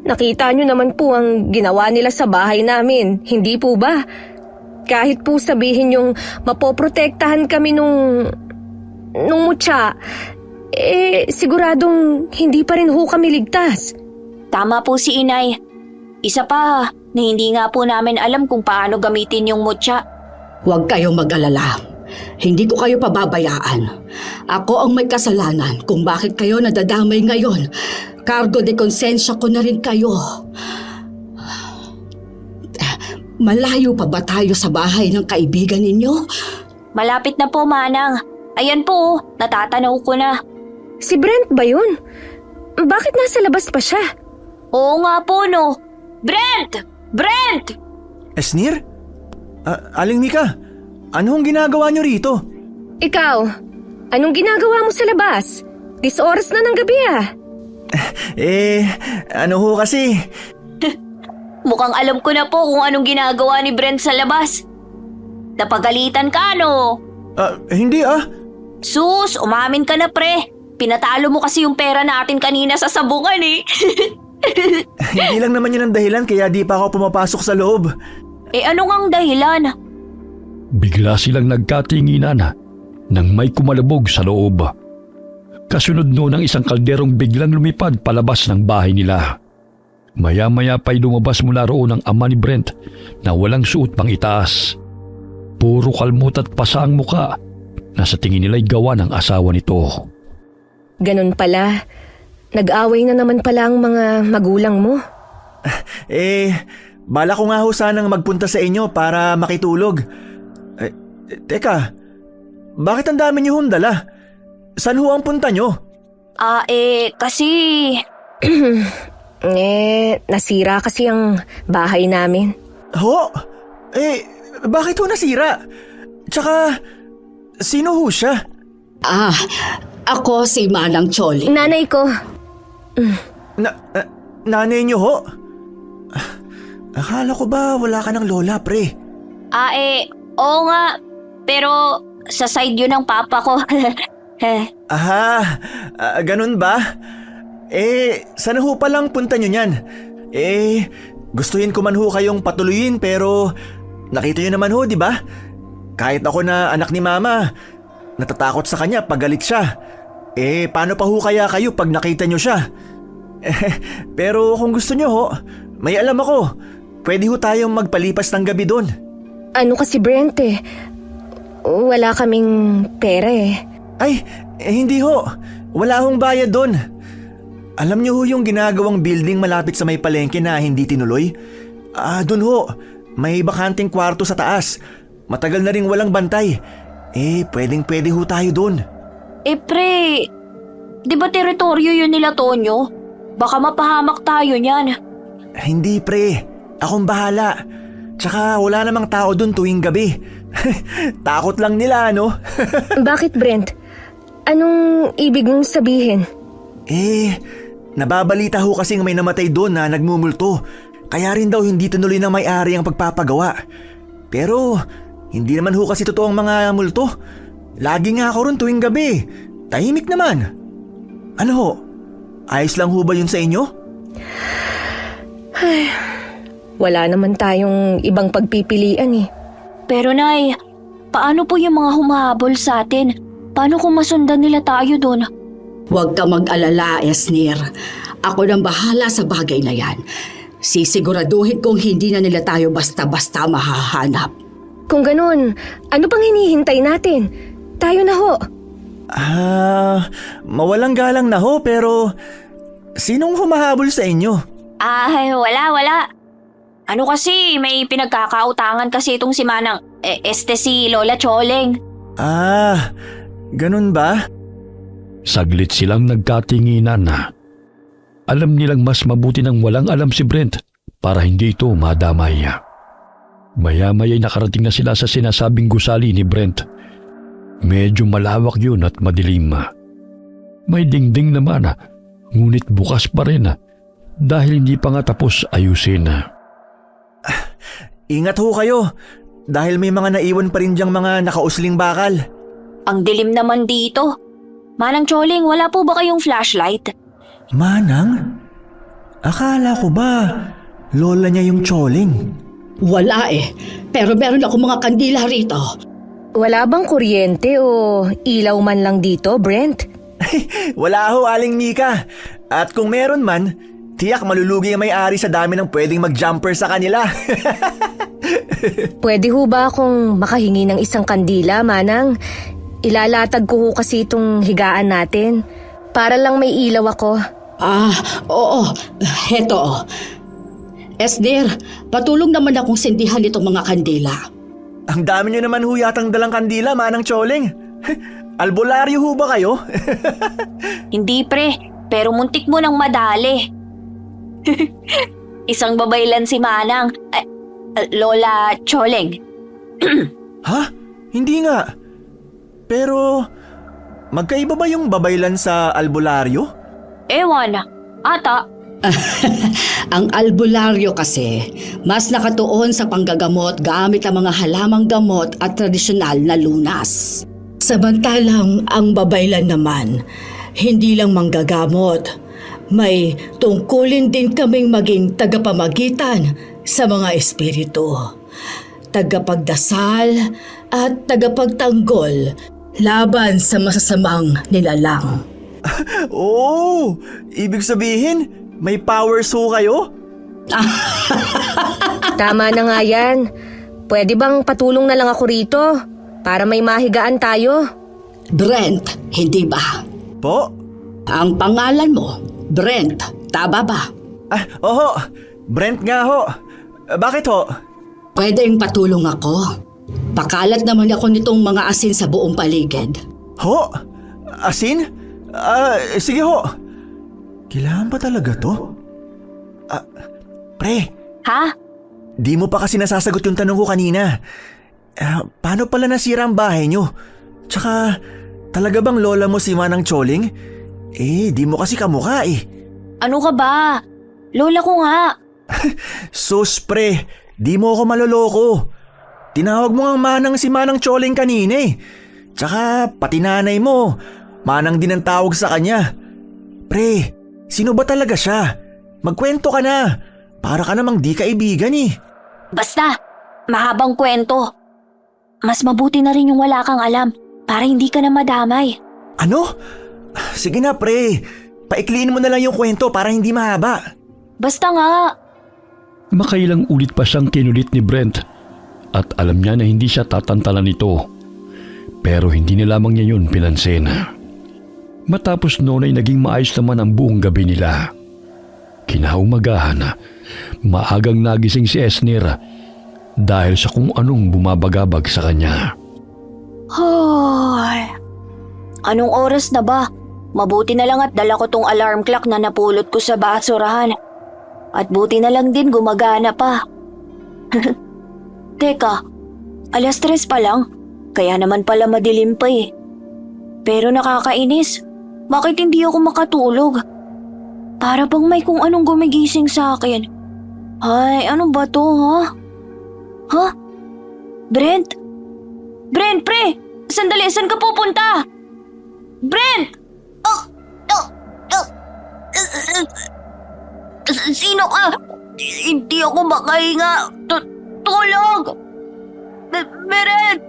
Nakita nyo naman po ang ginawa nila sa bahay namin, hindi po ba? Kahit po sabihin yung mapoprotektahan kami nung mutya, siguradong hindi pa rin ho kami ligtas. Tama po si Inay. Isa pa na hindi nga po namin alam kung paano gamitin yung mutya. Huwag kayong mag-alala. Hindi ko kayo pababayaan. Ako ang may kasalanan kung bakit kayo nadadamay ngayon. Cargo de konsensya ko na rin kayo. Malayo pa ba tayo sa bahay ng kaibigan ninyo? Malapit na po, Manang. Ayan po, natatanaw ko na. Si Brent ba yun? Bakit nasa labas pa siya? Oo nga po, no. Brent! Brent! Esnir? Aling Mika, ano ang ginagawa niyo rito? Ikaw, anong ginagawa mo sa labas? 10 oras na ng gabi ah. Ano ho kasi? Mukhang alam ko na po kung anong ginagawa ni Brent sa labas. Napagalitan ka, no? Hindi Sus, umamin ka na, pre. Pinatalo mo kasi yung pera natin kanina sa sabungan, eh. Hindi lang naman yun ang dahilan kaya di pa ako pumapasok sa loob. Ano ngang dahilan? Bigla silang nagkatinginan nang may kumalabog sa loob. Kasunod noon ang isang kalderong biglang lumipad palabas ng bahay nila. Maya-maya pa'y lumabas mula roon ang ama ni Brent na walang suot pang itaas. Puro kalmot at pasa ang muka na sa tingin nila'y gawa ng asawa nito. Ganun pala. Nag-away na naman pala ang mga magulang mo. Bala ko nga ho sanang magpunta sa inyo para makitulog. Teka, bakit ang dami niyo dala? Saan ho ang punta niyo? Kasi... Nasira kasi ang bahay namin. Ho? Bakit ho nasira? Tsaka, sino ho siya? Ako si Manang Choli. Nanay ko. Nanay niyo ho? Akala ko ba wala ka ng lola, pre? Oo nga. Pero sa side yun ng papa ko. Ganun ba? Sana ho palang punta nyo niyan? Gustuhin ko man ho kayong patuloyin pero nakita nyo naman ho, di ba? Kahit ako na anak ni mama, natatakot sa kanya pag galit siya. Paano pa ho kaya kayo pag nakita nyo siya? Pero kung gusto nyo ho, may alam ako. Pwede ho tayong magpalipas ng gabi doon. Ano kasi Brent wala kaming pera Hindi ho. Wala hong bayad doon. Alam niyo ho yung ginagawang building malapit sa may palengke na hindi tinuloy? Doon ho. May bakanting kwarto sa taas. Matagal na ring walang bantay. Pwedeng-pwede ho tayo doon. Pre, di ba teritoryo yun nila Tonyo? Baka mapahamak tayo niyan. Hindi pre. Akong bahala. Tsaka wala namang tao doon tuwing gabi. Takot lang nila, no? Bakit Brent? Anong ibig mong sabihin? Nababalita ho kasing may namatay doon na nagmumulto. Kaya rin daw hindi tinuloy ng may-ari ang pagpapagawa. Pero hindi naman ho kasi totoo ang mga multo. Lagi nga ako ron tuwing gabi. Tahimik naman. Ano ho? Ayos lang ho ba yun sa inyo? Wala naman tayong ibang pagpipilian Pero Nay, paano po yung mga humahabol sa atin? Paano kung masundan nila tayo doon? Huwag ka mag-alala, Esnir. Ako nang bahala sa bagay na yan. Sisiguraduhin kong hindi na nila tayo basta-basta mahahanap. Kung ganun, ano pang hinihintay natin? Tayo na ho. Mawalang galang na ho pero sinong humahabol sa inyo? Wala. Ano kasi, may pinagkakautangan kasi itong si Manang, si Lola Choleng. Ganun ba? Saglit silang nagkatinginan na. Alam nilang mas mabuti nang walang alam si Brent para hindi ito madamay. Maya-maya'y nakarating na sila sa sinasabing gusali ni Brent. Medyo malawak yun at madilim. May dingding naman Ngunit bukas pa rin dahil hindi pa nga tapos ayusin. Ingat ho kayo dahil may mga naiwan pa rin diyang mga nakausling bakal. Ang dilim naman dito. Manang Choling, wala po ba kayong flashlight? Manang? Akala ko ba lola niya yung Choling? Wala pero meron ako mga kandila rito. Wala bang kuryente o ilaw man lang dito, Brent? Wala ho, Aling Mika. At kung meron man, tiyak malulugi ang may-ari sa dami ng pwedeng mag-jumper sa kanila. Pwede ho ba akong makahingi ng isang kandila, Manang? Ilalatag ko ho kasi itong higaan natin. Para lang may ilaw ako. Oo. Heto. Esner, patulong naman akong sindihan itong mga kandila. Ang dami niyo naman ho yatang dalang kandila, Manang Choling. Albularyo ho ba kayo? Hindi pre, pero muntik mo nang madali. Isang babaylan si Manang. Lola Choling. Ha? Hindi nga. Pero, magkaiba ba yung babaylan sa albularyo? Ewan, ata. Ang albularyo kasi, mas nakatuon sa panggagamot gamit ang mga halamang gamot at tradisyonal na lunas. Samantalang ang babaylan naman, hindi lang manggagamot. May tungkulin din kaming maging tagapamagitan sa mga espiritu. Tagapagdasal at tagapagtanggol laban sa masasamang nilalang. Oh, ibig sabihin, may powers ho kayo? Tama na nga yan. Pwede bang patulong na lang ako rito? Para may mahigaan tayo? Brent, hindi ba? Po? Ang pangalan mo, Brent, tama ba? Oho, Brent nga ho. Bakit ho? Pwedeng patulong ako. Pakalat naman ako nitong mga asin sa buong paligid. Ho? Asin? Sige ho. Kailangan ba talaga to? Pre, Ha? di mo pa kasi nasasagot yung tanong ko kanina. Paano pala nasira ang bahay nyo? Tsaka, talaga bang lola mo si Manang Choling? Di mo kasi kamukha Ano ka ba? Lola ko nga. Sus pre, di mo ako maloloko. Tinawag mo ang Manang si Manang Choling kanina Tsaka pati nanay mo, Manang din ang tawag sa kanya. Pre, sino ba talaga siya? Magkwento ka na. Para ka namang di kaibigan Basta, mahabang kwento. Mas mabuti na rin yung wala kang alam para hindi ka na madamay. Ano? Sige na pre, paikliin mo na lang yung kwento para hindi mahaba. Basta nga. Makailang ulit pa siyang kinulit ni Brent at alam niya na hindi siya tatantalan nito. Pero hindi na lamang niya yun pinansin. Matapos noon ay naging maayos naman ang buong gabi nila. Kinaumagahan, maagang nagising si Esner dahil sa kung anong bumabagabag sa kanya. Hoy. Anong oras na ba? Mabuti na lang at dala ko tong alarm clock na napulot ko sa basurahan. At buti na lang din gumagana pa. Teka, 3:00 pa lang. Kaya naman pala madilim pa Pero nakakainis. Bakit hindi ako makatulog? Para bang may kung anong gumigising sa akin. Ay, ano ba to, ha? Ha? Brent? Brent, pre! Sandali, saan ka pupunta? Brent! Sino ka? Hindi ako makahinga. Tulog! Brent!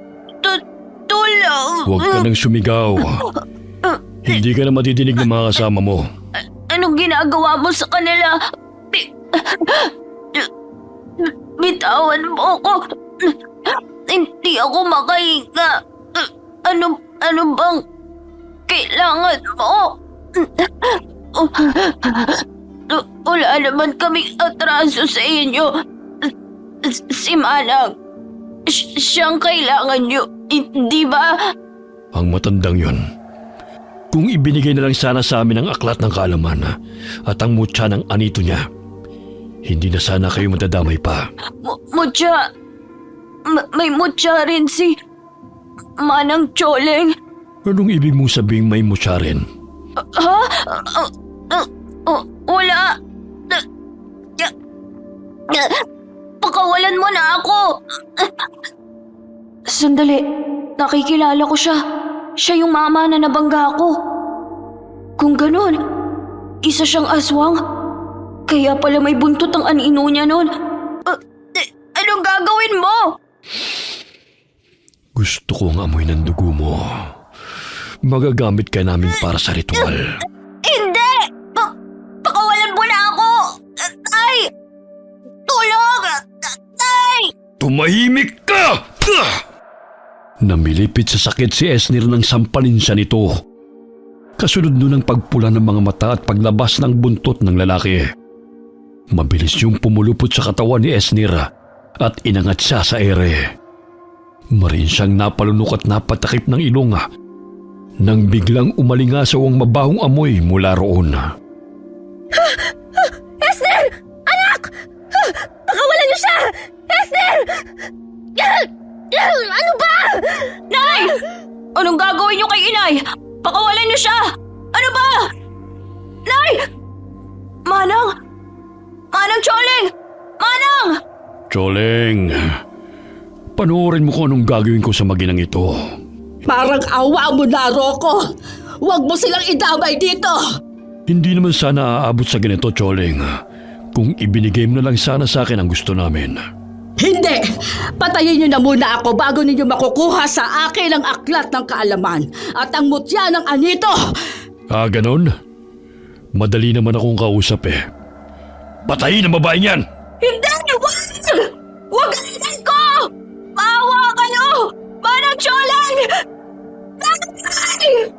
Tulog! Huwag ka nang sumigaw. Hindi ka na matidinig ng mga kasama mo. Anong ginagawa mo sa kanila? Bitawan mo ako. Hindi ako makahinga. Ano bang kailangan mo? Wala naman kaming atraso sa inyo. Si Manang, siyang kailangan nyo, hindi ba? Ang matandang yon. Kung ibinigay na lang sana sa amin ang aklat ng kaalaman at ang mutya ng anito niya, hindi na sana kayo matadamay pa. Mutya? May mutya rin si Manang Choling? Anong ibig mong sabing may mutya rin? Ha? Wala. Pakawalan mo na ako. Sandali, nakikilala ko siya. Siya yung mama na nabangga ko. Kung ganun, isa siyang aswang. Kaya pala may buntot ang anino niya nun. Anong gagawin mo? Gusto kong amoy ng dugo mo. Magagamit ka namin para sa ritual. Hindi! Pakawalan mo na ako! Ay! Tulong! Ay! Tumahimik ka! Namilipit sa sakit si Esnir nang sampalin siya nito. Kasunod nun ang pagpula ng mga mata at paglabas ng buntot ng lalaki. Mabilis yung pumulupot sa katawan ni Esnir at inangat siya sa ere. Marin siyang napalunok at napatakip ng ilong nang biglang umalingasaw ang mabahong amoy mula roon. Esner! Anak! Pakawalan niyo siya! Esner! Ano ba? Nay! Anong gagawin niyo kay inay? Pakawalan niyo siya! Ano ba? Nay! Manang! Manang Choling! Manang! Choling, panoorin mo kung anong gagawin ko sa maginang ito. Parang awa mo na, Rocco. Huwag mo silang idamay dito. Hindi naman sana aabot sa ganito, Choling. Kung ibinigay mo na lang sana sa akin ang gusto namin. Hindi! Patayin niyo na muna ako bago ninyo makukuha sa akin ang aklat ng kaalaman at ang mutya ng anito! Ganon? Madali naman akong kausap eh. Patayin ang babaeng yan! Hindi! Wag! Wag ganyan ko! Maawa kayo! Manang Choling! Nay!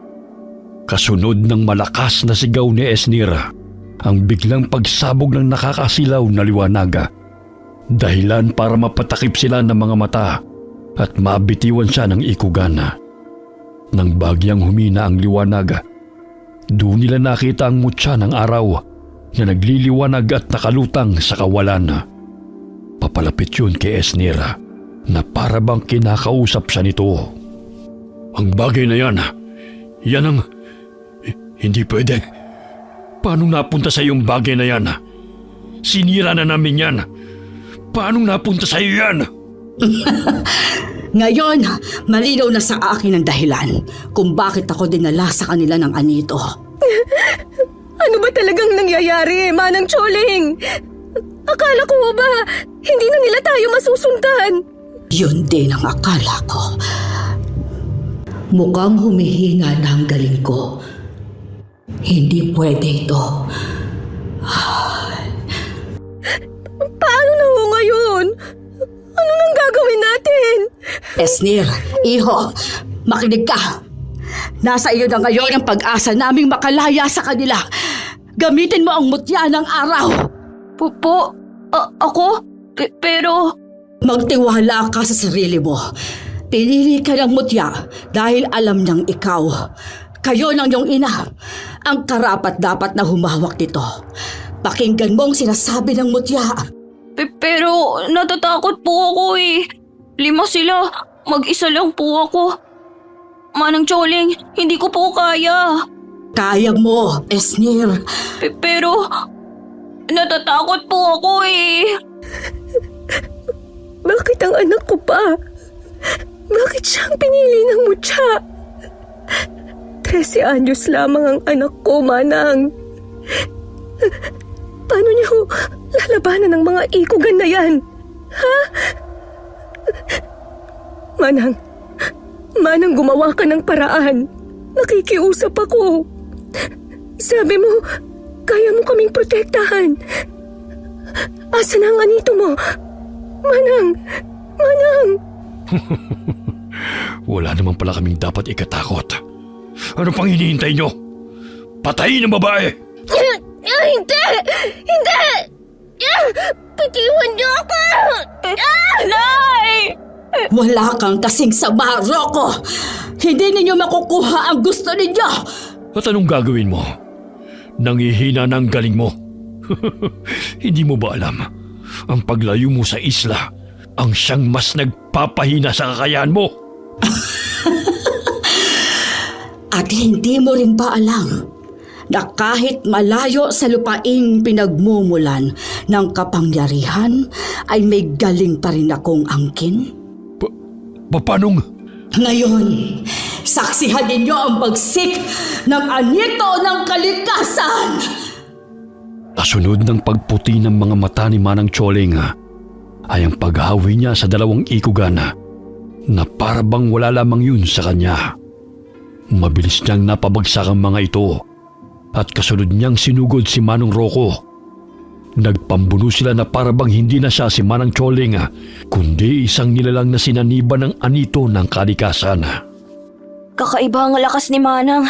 Kasunod ng malakas na sigaw ni Esnir, ang biglang pagsabog ng nakakasilaw na liwanaga. Dahilan para mapatakip sila ng mga mata at mabitiwan siya ng ikugana. Nang bagyang humina ang liwanag, doon nila nakita ang mutya ng araw na nagliliwanag at nakalutang sa kawalan. Papalapit yun kay Esnir na para bang kinakausap siya nito. Ang bagay na yan ang... Hindi pwede. Paano napunta sa iyong bagay na yan? Sinira na namin yan. Paano napunta sa iyo yan? Ngayon, malinaw na sa akin ang dahilan kung bakit ako dinala sa kanila ng anito. Ano ba talagang nangyayari, Manang Choling? Akala ko ba, hindi na nila tayo masusundan? Yun din ang akala ko. Mukhang humihina na ang galing ko. Hindi pwede ito. Paano na ho ngayon? Ano nang gagawin natin? Esnir, iho, makinig ka. Nasa iyo na ngayon ang pag-asa naming makalaya sa kanila. Gamitin mo ang mutya ng araw. Ako? Pero... Magtiwala ka sa sarili mo. Pinili ka ng mutya dahil alam niyang ikaw. Kayo ng iyong ina ang karapat-dapat na humawak nito. Pakinggan mo ang sinasabi ng mutya. Pero natatakot po ako eh. 5 sila. Mag-isa lang po ako. Manang Choling, hindi ko po kaya. Kaya mo, Esnir. Pero natatakot po ako eh. Bakit ang anak ko pa? Bakit siyang pinili ng mutya? 13 anyos lamang ang anak ko, Manang. Paano niyo lalabanan ng mga ikugan na yan? Ha? Manang, gumawa ka ng paraan. Nakikiusap ako. Sabi mo, kaya mo kaming protektahan. Asa na ang anito mo? Manang! Wala naman pala kaming dapat ikatakot. Ano pang hinihintay nyo? Patayin ang babae! Hindi! Pitiwan niyo ako! Nay! Wala kang kasing sama, Rocco. Hindi ninyo makukuha ang gusto ninyo. At anong gagawin mo? Nangihina ng galing mo. Hindi mo ba alam? Ang paglayo mo sa isla ang siyang mas nagpapahina sa kakayahan mo. At hindi mo rin ba alam na kahit malayo sa lupaing pinagmumulan ng kapangyarihan ay may galing pa rin akong angkin? Paanong? Ngayon, saksihan ninyo ang bagsik ng anito ng kalikasan! Kasunod ng pagputi ng mga mata ni Manang Choling ay ang paghawi niya sa dalawang ikugan na para bang wala lamang yun sa kanya. Mabilis niyang napabagsak ang mga ito at kasunod niyang sinugod si Manong Rocco. Nagpambuno sila na para bang hindi na siya si Manang Choling kundi isang nilalang na sinaniba ng anito ng kalikasan. Kakaiba ang lakas ni Manang.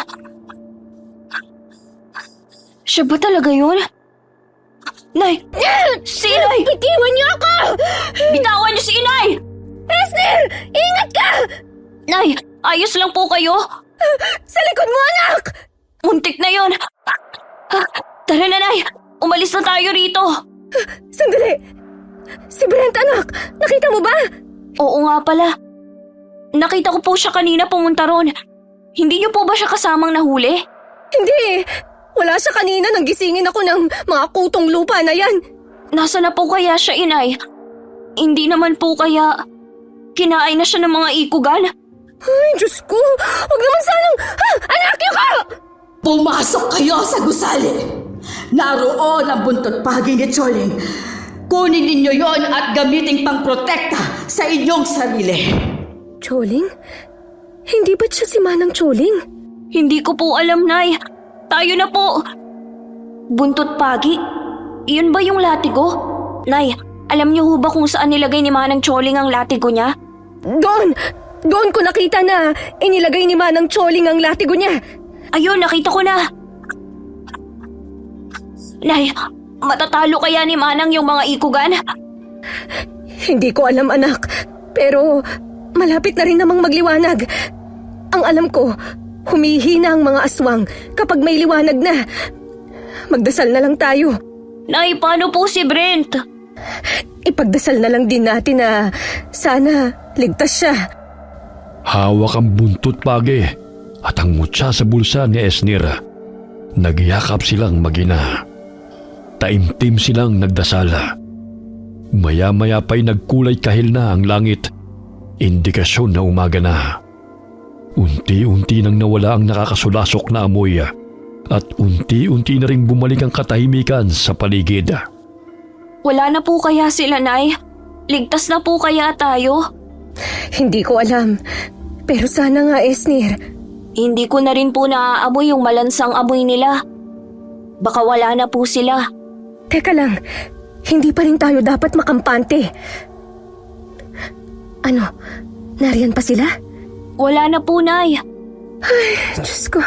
Siya ba talaga yun? Nay! Si Inay! Bitiwan niyo ako! Bitawan niyo si Inay! Esner! Ingat ka! Nay! Ayos lang po kayo? Sa likod mo, anak! Muntik na yun! Tara na, Nay! Umalis na tayo rito! Sandali! Si Brent, anak! Nakita mo ba? Oo nga pala. Nakita ko po siya kanina pumunta ron. Hindi niyo po ba siya kasamang nahuli? Hindi! Wala siya kanina nang gisingin ako ng mga kutong lupa na yan. Nasa na po kaya siya, Inay? Hindi naman po kaya kinain na siya ng mga ikugan? Ay, Diyos ko! Huwag naman sanang... Anak niyo ka! Pumasok kayo sa gusali! Naroon ang buntot pagi ni Choling. Kunin ninyo yon at gamitin pang protekta sa inyong sarili. Choling? Hindi ba't siya si Manang Choling? Hindi ko po alam, Nay. Tayo na po. Buntot pagi? Iyon ba yung latigo? Nay, alam niyo ho ba kung saan nilagay ni Manang Choling ang latigo niya? Doon! Doon ko nakita na inilagay ni Manang Choling ang latigo niya. Ayun, nakita ko na. Nay, matatalo kaya ni Manang yung mga ikugan? Hindi ko alam, anak. Pero malapit na rin namang magliwanag. Ang alam ko, humihina ang mga aswang kapag may liwanag na. Magdasal na lang tayo. Nay, paano po si Brent? Ipagdasal na lang din natin na sana ligtas siya. Hawak ang buntot pagi at ang mutya sa bulsa ni Esner. Nagyakap silang magina. Taimtim silang nagdasal. Maya-maya pa'y nagkulay kahil na ang langit. Indikasyon na umaga na. Unti-unti nang nawala ang nakakasulasok na amoy at unti-unti na ring bumalik ang katahimikan sa paligid. Wala na po kaya sila, Nay? Ligtas na po kaya tayo? Hindi ko alam. Pero sana nga, Esner. Hindi ko na rin po naaamoy yung malansang amoy nila. Baka wala na po sila. Teka lang, hindi pa rin tayo dapat makampante. Ano, nariyan pa sila? Wala na po, Nay. Diyos ko,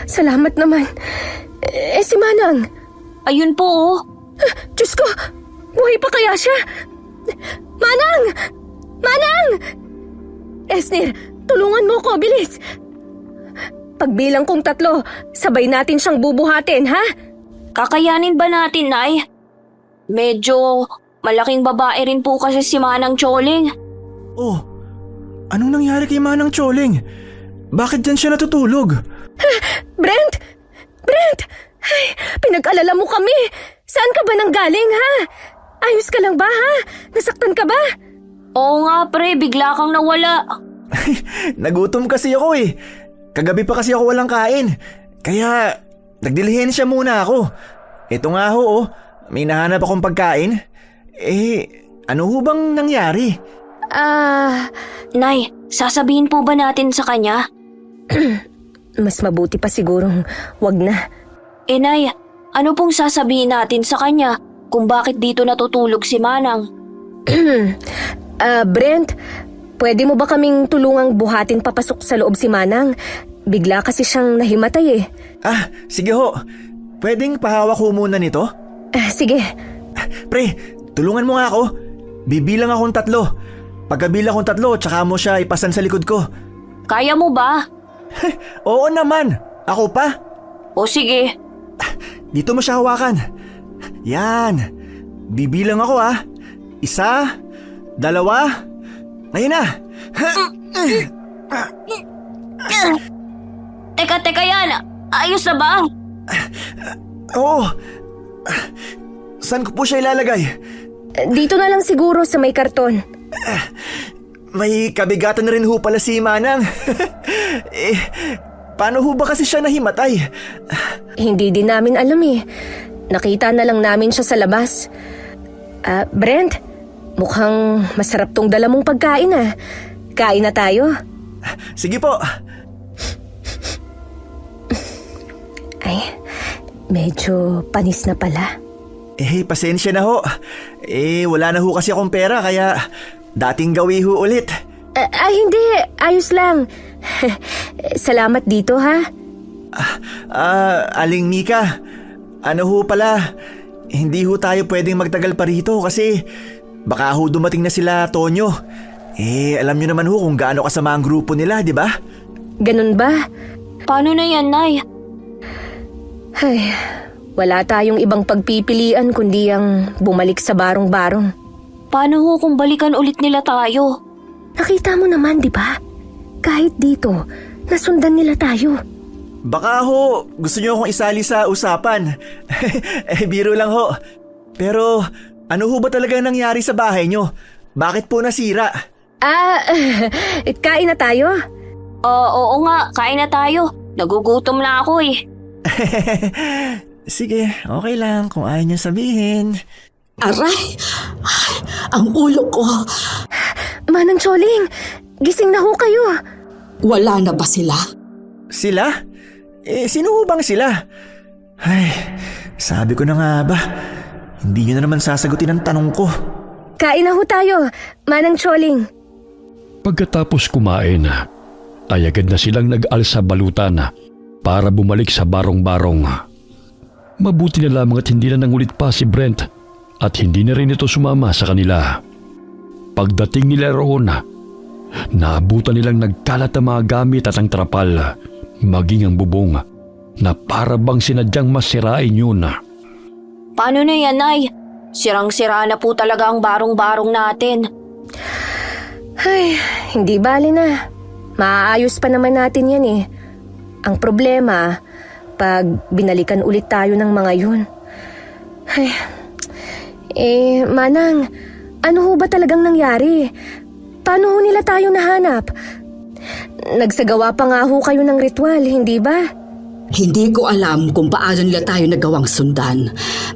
salamat naman. Si Manang? Ayun po, oh. Diyos ko, buhay pa kaya siya? Manang! Manang! Esner, tulungan mo ko, bilis! Pagbilang kong 3, sabay natin siyang bubuhatin, ha? Kakayanin ba natin, Nay? Medyo malaking babae rin po kasi si Manang Choling. Oh, anong nangyari kay Manang Choling? Bakit dyan siya natutulog? Brent! Brent! Ay, pinag-alala mo kami. Saan ka ba nanggaling, ha? Ayos ka lang ba, ha? Nasaktan ka ba? Oo nga, pre. Bigla kang nawala. Nagutom kasi ako eh. Kagabi pa kasi ako walang kain. Kaya nagdilihensya muna ako. Ito nga ho, oh. May nahanap akong pagkain. Ano ho bang nangyari? Nay, sasabihin po ba natin sa kanya? Mas mabuti pa sigurong wag na. Nay, ano pong sasabihin natin sa kanya kung bakit dito natutulog si Manang? Brent, pwede mo ba kaming tulungang buhatin papasok sa loob si Manang? Bigla kasi siyang nahimatay eh. Sige ho. Pwedeng pahawak ho muna nito? Sige. Pre, tulungan mo nga ako. Bibilang akong 3. Pagkabilang akong 3, tsaka mo siya ipasan sa likod ko. Kaya mo ba? Oo naman. Ako pa. O sige. Dito mo siya hawakan. Yan. Bibilang ako 1, 2. Ngayon na. Teka yan. Ayos na ba? Oo. Saan ko po siya ilalagay? Dito na lang siguro sa may karton. May kabigatan na rin ho pala si Manang. Paano ho ba kasi siya nahimatay? Hindi din namin alam eh. Nakita na lang namin siya sa labas. Brent, mukhang masarap tong dala mong pagkain ah. Kain na tayo. Sige po. Ay, medyo panis na pala. Pasensya na ho. Wala na ho kasi akong pera kaya dating gawi ho ulit. Hindi. Ayos lang. Salamat dito ha. Aling Mika, ano ho pala, hindi ho tayo pwedeng magtagal pa rito kasi baka ho dumating na sila Tonyo. Alam nyo naman ho kung gaano kasama ang grupo nila, di ba? Ganun ba? Paano na yan, Nay? Ay, wala tayong ibang pagpipilian kundi ang bumalik sa barong-barong. Paano ho kung balikan ulit nila tayo? Nakita mo naman, di ba? Kahit dito, nasundan nila tayo. Baka ho, gusto nyo akong isali sa usapan. Biro lang ho. Pero ano ho ba talaga nangyari sa bahay nyo? Bakit po nasira? Kain na tayo? Oo nga, kain na tayo. Nagugutom na ako eh. Sige, okay lang kung ayaw nyo sabihin. Aray! Ay, ang ulo ko. Manang Choling, gising na ho kayo. Wala na ba sila? Sila? Sino ho bang sila? Ay, sabi ko na nga ba, hindi nyo na naman sasagutin ang tanong ko. Kain na ho tayo, Manang Choling. Pagkatapos kumain, ay agad na silang nag-alsa balutan para bumalik sa barong-barong. Mabuti na lamang at hindi na nangulit pa si Brent at hindi na rin ito sumama sa kanila. Pagdating nila roon, naabutan nilang nagkalat ang mga gamit at ang trapal, maging ang bubong na para bang sinadyang masirain yun. Paano na yan, Nay? Sirang-sira na po talaga ang barong-barong natin. Ay, hindi bali na. Maaayos pa naman natin yan eh. Ang problema, pag binalikan ulit tayo ng mga yun. Ay, Manang, ano ho ba talagang nangyari? Paano ho nila tayo nahanap? Nagsagawa pa nga ho kayo ng ritual, hindi ba? Hindi ko alam kung paano nila tayo nagawang sundan.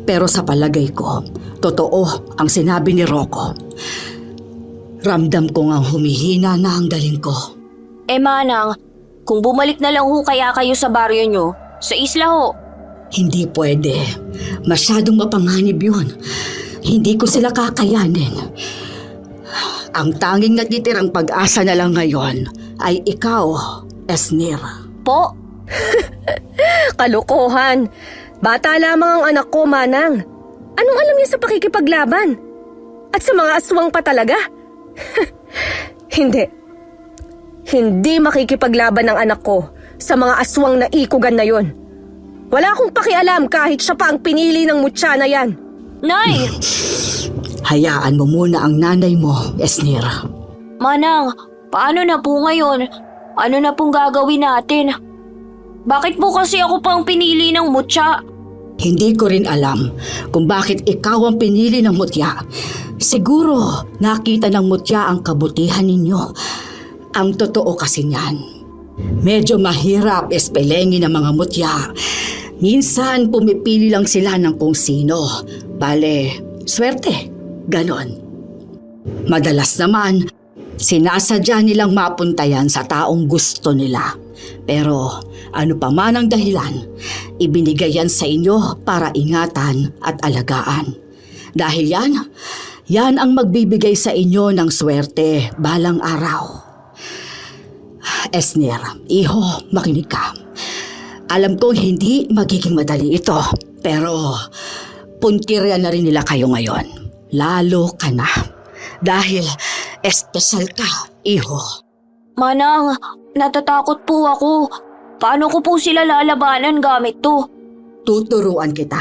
Pero sa palagay ko, totoo ang sinabi ni Rocco. Ramdam ko nga humihina na ang daling ko. Manang, kung bumalik na lang ho kaya kayo sa baryo nyo, sa isla ho. Hindi pwede. Masyadong mapanganib yun. Hindi ko sila kakayanin. Ang tanging natitirang pag-asa na lang ngayon ay ikaw, Esnir. Po? Kalokohan. Bata lamang ang anak ko, Manang. Anong alam niya sa pakikipaglaban? At sa mga aswang pa talaga? Hindi. Hindi makikipaglaban ng anak ko sa mga aswang na ikugan na yon. Wala akong pakialam kahit siya pa ang pinili ng mutya na yan. Nay! Hayaan mo muna ang nanay mo, Esnir. Manang, paano na po ngayon? Ano na pong gagawin natin? Bakit po kasi ako pang pinili ng mutya? Hindi ko rin alam kung bakit ikaw ang pinili ng mutya. Siguro nakita ng mutya ang kabutihan ninyo. Ang totoo kasi niyan, medyo mahirap espelengin ng mga mutya. Minsan pumipili lang sila ng kung sino. Bale, swerte. Ganon. Madalas naman, sinasadya nilang mapuntayan sa taong gusto nila. Pero ano pa man ang dahilan, ibinigay yan sa inyo para ingatan at alagaan. Dahil yan ang magbibigay sa inyo ng swerte balang araw. Esnir, iho, makinig ka. Alam kong hindi magiging madali ito, pero puntirya na rin nila kayo ngayon. Lalo ka na. Dahil espesyal ka, iho. Manang, natatakot po ako. Paano ko po sila lalabanan gamit to? Tuturuan kita.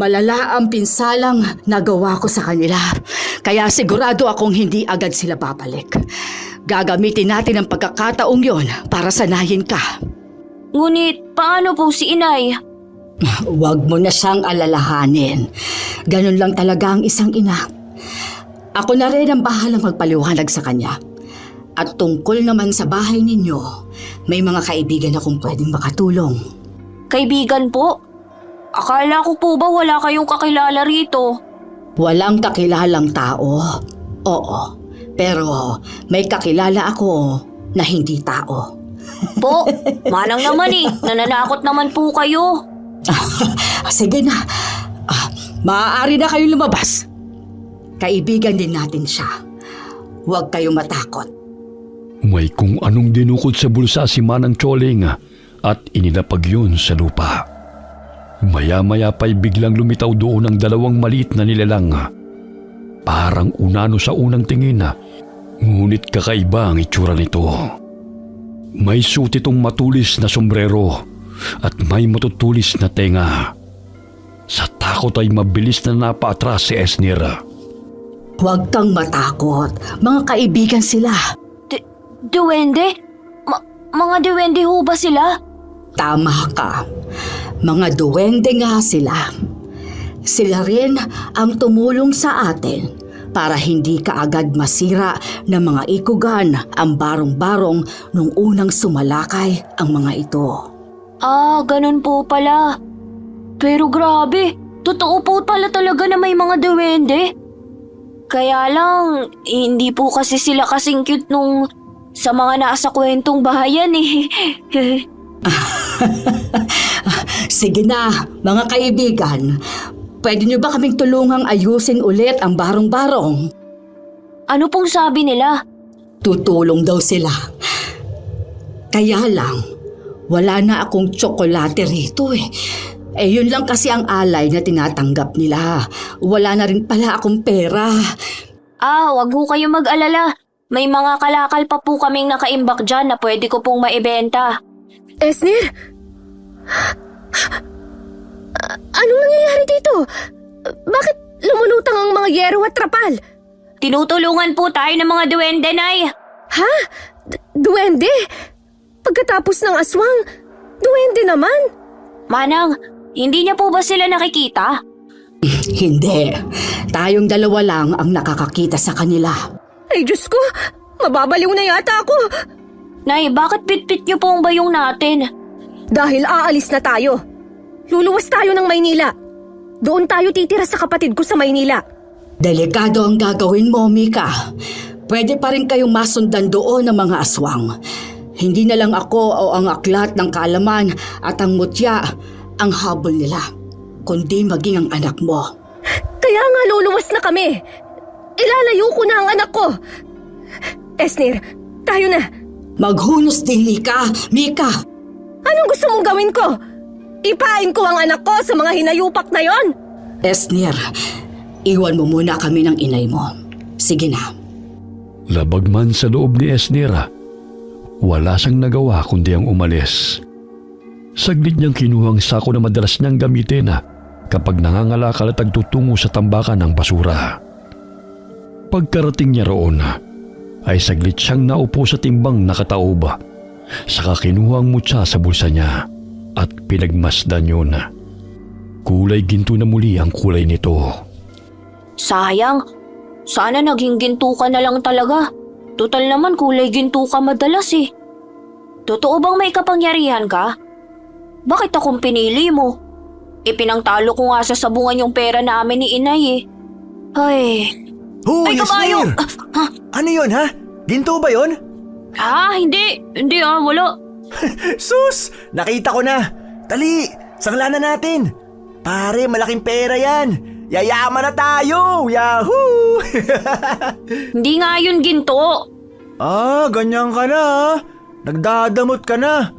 Malala ang pinsalang nagawa ko sa kanila. Kaya sigurado akong hindi agad sila babalik. Gagamitin natin ang pagkakataong yon para sanayin ka. Ngunit paano po si inay? Huwag mo na siyang alalahanin. Ganun lang talaga ang isang ina. Ako na rin ang bahalang magpaliwanag sa kanya. At tungkol naman sa bahay ninyo, may mga kaibigan akong pwedeng makatulong. Kaibigan po? Akala ko po ba wala kayong kakilala rito? Walang kakilalang tao. Oo, pero may kakilala ako na hindi tao. Po, manang naman nananakot naman po kayo. Sige na, maaari na kayong lumabas. Kaibigan din natin siya. Huwag kayong matakot. May kung anong dinukot sa bulsa si Manang Choling at inilapag yun sa lupa. Maya-maya pa'y biglang lumitaw doon ang dalawang maliit na nilalang. Parang unano sa unang tingin, ngunit kakaiba ang itsura nito. May suot itong matulis na sombrero at may matutulis na tenga. Sa takot ay mabilis na napaatras si Esnir. Huwag kang matakot. Mga kaibigan sila. Duwende? Mga duwende ho ba sila? Tama ka. Mga duwende nga sila. Sila rin ang tumulong sa atin para hindi kaagad masira ng mga ikugan ang barong-barong nung unang sumalakay ang mga ito. Ah, ganun po pala. Pero grabe, totoo po pala talaga na may mga duwende. Kaya lang, hindi po kasi sila kasing cute nung sa mga nasa kwentong bahayan eh. Sige na, mga kaibigan. Pwede niyo ba kaming tulungang ayusin ulit ang barong-barong? Ano pong sabi nila? Tutulong daw sila. Kaya lang, wala na akong tsokolate rito eh. Yun lang kasi ang alay na tinatanggap nila. Wala na rin pala akong pera. Ah, wag ho kayong mag-alala. May mga kalakal pa po kaming nakaimbak dyan na pwede ko pong maibenta. Esnir? Anong nangyayari dito? Bakit lumulutang ang mga yero at trapal? Tinutulungan po tayo ng mga duwende, Nay. Ha? Duwende? Pagkatapos ng aswang, duwende naman? Manang, hindi niya po ba sila nakikita? Hindi. Tayong dalawa lang ang nakakakita sa kanila. Ay Diyos ko, mababaliw na yata ako. Nay, bakit pitpit niyo po ang bayong natin? Dahil aalis na tayo. Luluwas tayo ng Maynila. Doon tayo titira sa kapatid ko sa Maynila. Delikado ang gagawin mo, Mika. Pwede pa rin kayong masundan doon ng mga aswang. Hindi na lang ako o ang aklat ng kaalaman at ang mutya ang habol nila, kundi maging ang anak mo. Kaya nga luluwas na kami. Ilalayo ko na ang anak ko. Esnir, tayo na. Maghunos dili ka, Mika! Anong gusto mong gawin ko? Ipain ko ang anak ko sa mga hinayupak na yon? Esnir, iwan mo muna kami ng inay mo. Sige na. Labag man sa loob ni Esnir, wala siyang nagawa kundi ang umalis. Saglit niyang kinuhang sako na madalas niyang gamitin kapag nangangalakal at nagtutungo sa tambakan ng basura. Pagkarating niya roon, ay saglit siyang naupo sa timbang nakataob. Saka kinuha ang mutya sa bulsa niya at pinagmasdan yun. Kulay ginto na muli ang kulay nito. Sayang, sana naging ginto ka na lang talaga. Total naman kulay ginto ka madalas eh. Totoo bang may kapangyarihan ka? Bakit akong pinili mo? Ipinangtalo ko nga sa sabungan yung pera namin ni inay eh. Ay... Hoy, Ay, kabayo! Esnir! Ano yun, ha? Ginto ba yun? Hindi. Hindi wala. Sus! Nakita ko na! Dali! Sangla na natin! Pare, malaking pera yan! Yayaman na tayo! Yahoo! Hindi nga yun ginto. Ganyan ka na ha? Nagdadamot ka na.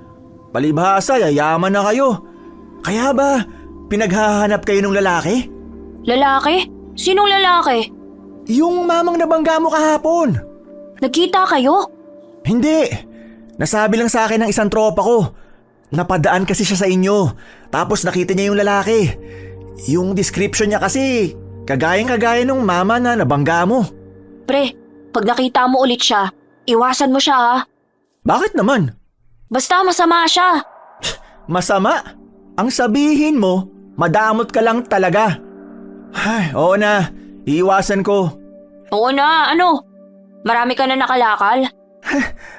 Palibhasa, yayaman na kayo. Kaya ba, pinaghahanap kayo ng lalaki? Lalaki? Sinong lalaki? Yung mamang nabangga mo kahapon. Nagkita kayo? Hindi. Nasabi lang sa akin ng isang tropa ko. Napadaan kasi siya sa inyo. Tapos nakita niya yung lalaki. Yung description niya kasi, kagayang-kagaya nung mama na nabangga mo. Pre, pag nakita mo ulit siya, iwasan mo siya ha. Bakit naman? Basta masama siya. Masama? Ang sabihin mo, madamot ka lang talaga. Ay, oo na, iiwasan ko. Oo na, ano? Marami ka na nakalakal?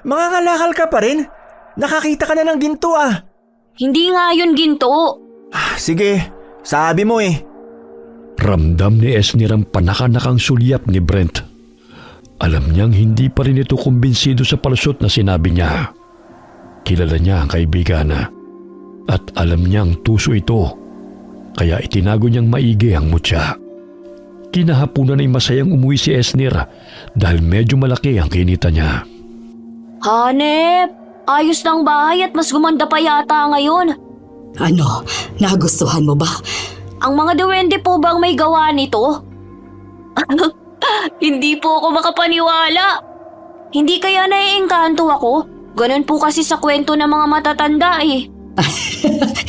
Mga ngalakal ka pa rin? Nakakita ka na ng ginto ah. Hindi nga yun ginto. Sige, sabi mo eh. Ramdam ni Esnir ang panakanakang sulyap ni Brent. Alam niyang hindi pa rin ito kumbinsido sa palusot na sinabi niya. Kilala niya ang kaibigan at alam niyang tuso ito, kaya itinago niyang maigi ang mutya. Kinahapunan ay masayang umuwi si Esnir dahil medyo malaki ang kinita niya. Hanep, ayos ng bahay at mas gumanda pa yata ngayon. Ano, nagustuhan mo ba? Ang mga duwende po bang may gawa nito? Hindi po ako makapaniwala. Hindi kaya naiengkanto ako? Ganun po kasi sa kwento ng mga matatanda eh.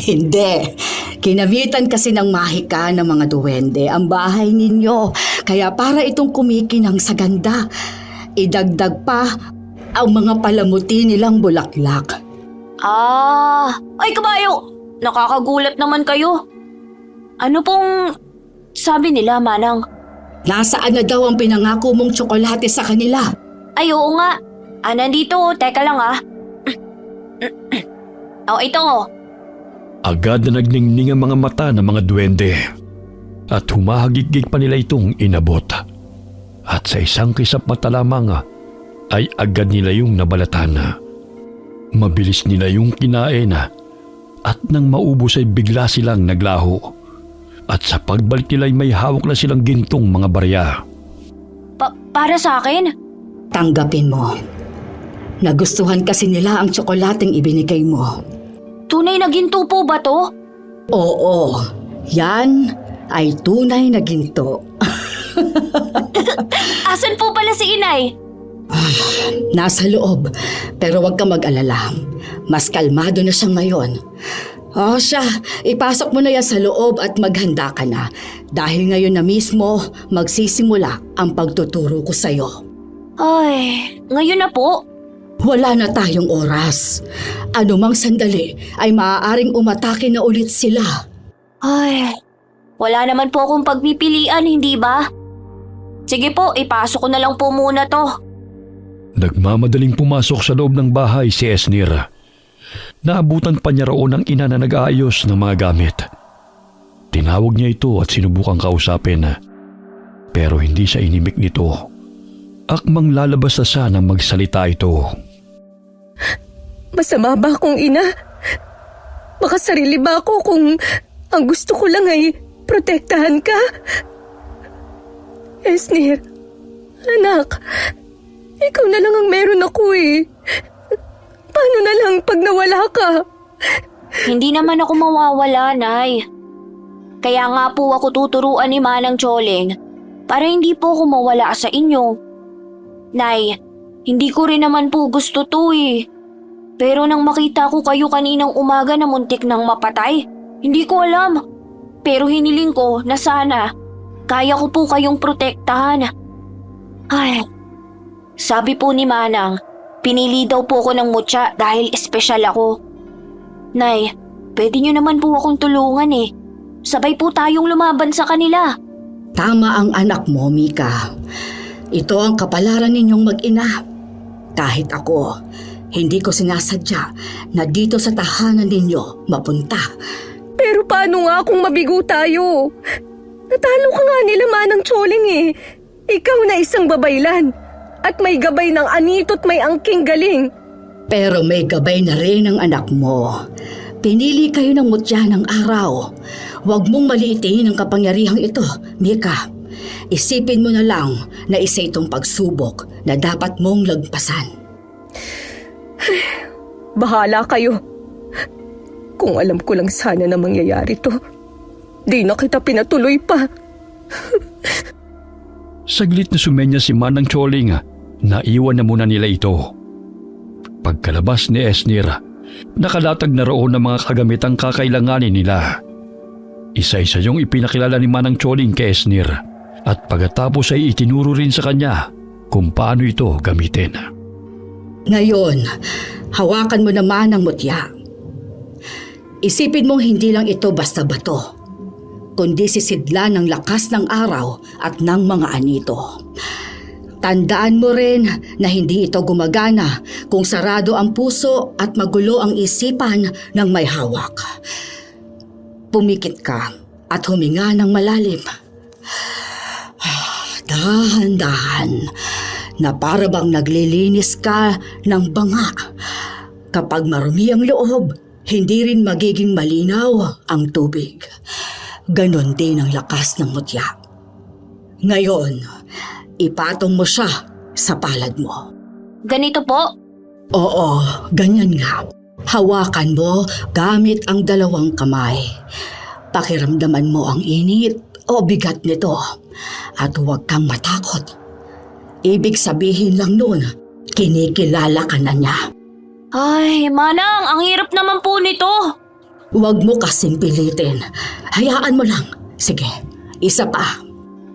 Hindi. Kinamitan kasi ng mahika ng mga duwende ang bahay ninyo. Kaya para itong kumikinang sa ganda. Idagdag pa ang mga palamuti nilang bulaklak. Ay kabayo! Nakakagulat naman kayo. Ano pong sabi nila, Manang? Nasaan na daw ang pinangako mong tsokolate sa kanila? Ay oo nga. Nandito. Teka lang ito. Agad na nagningning ang mga mata ng mga duwende at humahagigig pa nila itong inabot. At sa isang kisap mata lamang ay agad nila yung nabalatan. Mabilis nila yung kinain at nang maubos ay bigla silang naglaho. At sa pagbalik nila ay may hawak na silang gintong mga barya. Para sa akin? Tanggapin mo. Nagustuhan kasi nila ang tsokolateng ibinigay mo. Tunay na ginto po ba to? Oo, yan ay tunay na ginto. Asan po pala si Inay? Nasa loob, pero huwag kang mag-alala. Mas kalmado na siya ngayon. Siya, ipasok mo na yan sa loob at maghanda ka na. Dahil ngayon na mismo, magsisimula ang pagtuturo ko sa'yo. Ay, ngayon na po? Wala na tayong oras. Anumang sandali ay maaaring umatake na ulit sila. Ay, wala naman po akong pagpipilian, hindi ba? Sige po, ipasok ko na lang po muna to. Nagmamadaling pumasok sa loob ng bahay si Esnir. Naabutan pa niya roon ang ina na nag-aayos ng mga gamit. Tinawag niya ito at sinubukang kausapin. Pero hindi siya inimik nito. Akmang lalabas na sanang magsalita ito. Masama ba akong ina? Makasarili ba ako kung ang gusto ko lang ay protektahan ka? Esnir, anak, ikaw na lang ang meron ako eh. Paano na lang pag nawala ka? Hindi naman ako mawawala, Nay. Kaya nga po ako tuturuan ni Manang Choling para hindi po ako mawala sa inyo. Nay, hindi ko rin naman po gusto to eh. Pero nang makita ko kayo kaninang umaga na muntik nang mapatay, hindi ko alam. Pero hiniling ko na sana kaya ko po kayong protektahan. Ay, sabi po ni Manang, pinili daw po ako ng mutya dahil espesyal ako. Nay, pwede niyo naman po akong tulungan eh. Sabay po tayong lumaban sa kanila. Tama ang anak mo, Mika. Ito ang kapalaran ninyong mag-ina. Kahit ako, hindi ko sinasadya na dito sa tahanan ninyo mapunta. Pero paano nga kung mabigo tayo? Natalo ka nga nila Manang Choling eh. Ikaw na isang babaylan. At may gabay ng anito't may angking galing. Pero may gabay na rin ang anak mo. Pinili kayo ng mutya ng araw. Huwag mong maliitin ang kapangyarihang ito, Mika. Isipin mo na lang na isa itong pagsubok na dapat mong lagpasan. Bahala kayo. Kung alam ko lang sana na mangyayari to, di na kita pinatuloy pa. Saglit na sumenya si Manang Choling. Naiwan na muna nila ito. Pagkalabas ni Esnir, nakalatag na roon ng mga kagamitang kakailanganin nila. Isa-isa yung ipinakilala ni Manang Choling kay Esnir at pagkatapos ay itinuro rin sa kanya kung paano ito gamitin. Ngayon, hawakan mo naman ang mutya. Isipin mo hindi lang ito basta bato, kundi sisidlan ng lakas ng araw at ng mga anito. Tandaan mo rin na hindi ito gumagana kung sarado ang puso at magulo ang isipan ng may hawak. Pumikit ka at huminga ng malalim. Dahan-dahan na para bang naglilinis ka ng banga. Kapag marumi ang loob, hindi rin magiging malinaw ang tubig. Ganon din ang lakas ng mutya. Ngayon, ipatong mo siya sa palad mo. Ganito po? Oo, ganyan nga. Hawakan mo gamit ang dalawang kamay. Pakiramdaman mo ang init o bigat nito at huwag kang matakot. Ibig sabihin lang nun, kinikilala ka na niya. Ay, Manang, ang hirap naman po nito. Huwag mo kasing pilitin. Hayaan mo lang. Sige, isa pa.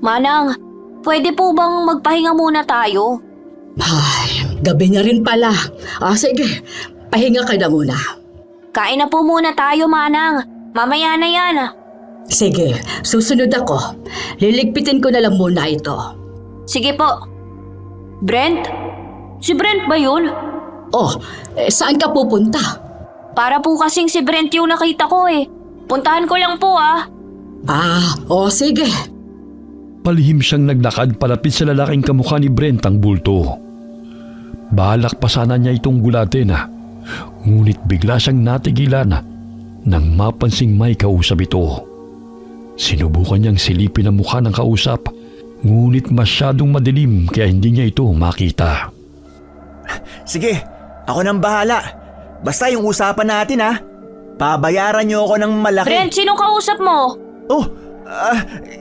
Manang, pwede po bang magpahinga muna tayo? Ay, gabi na rin pala. Sige, pahinga ka na muna. Kain na po muna tayo, Manang. Mamaya na yan. Sige, susunod ako. Liligpitin ko na lang muna ito. Sige po. Brent? Si Brent ba yun? Saan ka pupunta? Para po kasing si Brent yung nakita ko eh. Puntahan ko lang po ah. Sige. Palihim siyang naglakad palapit sa lalaking kamukha ni Brent ang bulto. Balak pa sana niya itong gulatin ngunit bigla siyang natigilan nang mapansing may kausap ito. Sinubukan niyang silipin ang mukha ng kausap ngunit masyadong madilim kaya hindi niya ito makita. Sige, ako nang bahala. Basta yung usapan natin pabayaran niyo ako ng malaki. Brent, sinong kausap mo?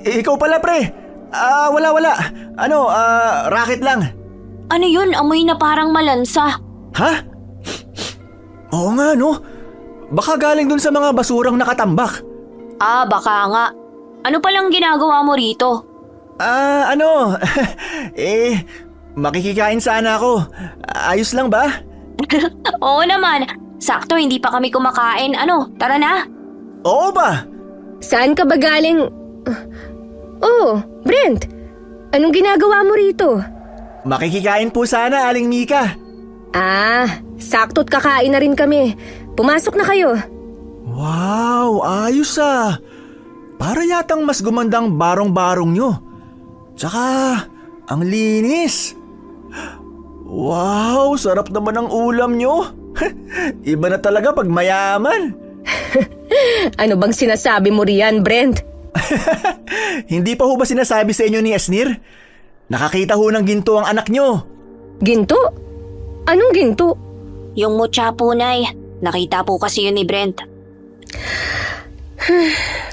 Ikaw pala pre. Wala. Racket lang. Ano yun? Amoy na parang malansa. Ha? Oo nga no. Baka galing dun sa mga basurang nakatambak. Baka nga. Ano palang ginagawa mo rito? Makikikain sana ako. Ayos lang ba? Oo naman. Sakto, hindi pa kami kumakain. Tara na. Oo ba? Saan ka ba galing? Brent, anong ginagawa mo rito? Makikikain po sana, Aling Mika. Sakto't kakain na rin kami. Pumasok na kayo. Wow, ayos Para yatang mas gumandang barong-barong nyo. Tsaka, ang linis. Wow, sarap naman ang ulam nyo. Iba na talaga pag mayaman. Ano bang sinasabi mo riyan, Brent? Hindi pa ho ba sinasabi sa inyo ni Esnir? Nakakita ho ng ginto ang anak nyo. Ginto? Anong ginto? Yung mutya po, Nay. Nakita po kasi yun ni Brent.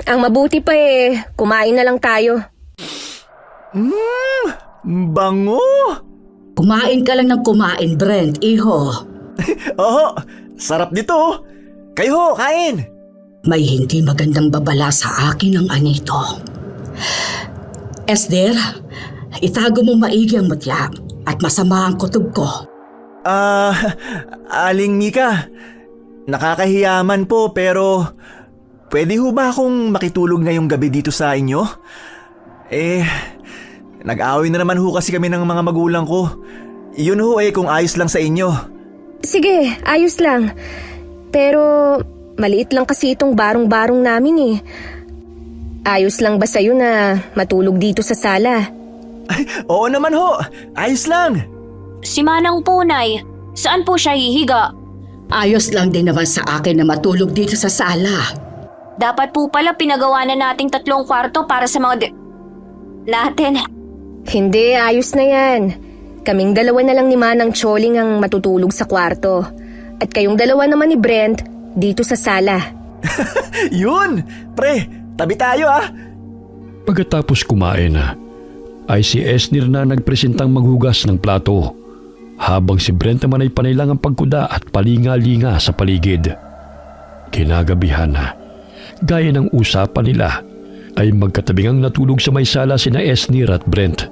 Ang mabuti pa kumain na lang tayo. Bango! Kumain ka lang ng kumain, Brent, iho. Oo, sarap dito. Kayo ho, kain. May hindi magandang babala sa akin ng anito. Esder, itago mo maigi ang mutya at masama ang kutob ko. Aling Mika, nakakahiyaman po pero pwede ho ba akong makitulog ngayong gabi dito sa inyo? Nag-away na naman ho kasi kami ng mga magulang ko. Yun ho kung ayos lang sa inyo. Sige, ayos lang. Pero maliit lang kasi itong barong-barong namin Ayos lang ba sa'yo na matulog dito sa sala? Ay, oo naman ho, ayos lang. Si Manang po, Nay. Saan po siya hihiga? Ayos lang din naman sa akin na matulog dito sa sala. Dapat po pala pinagawa na nating 3 kwarto para sa mga natin. Hindi, ayos na yan. Kaming dalawa na lang ni Manang Choling ang matutulog sa kwarto. At kayong dalawa naman ni Brent dito sa sala. Yun, pre, tabi tayo Pagkatapos kumain ay si Esnir na nagpresentang maghugas ng plato habang si Brent naman ay panailangang pagkuda at palinga-linga sa paligid. Kinagabihan gaya ng usapan nila ay magkatabingang natulog sa may sala sina Esnir at Brent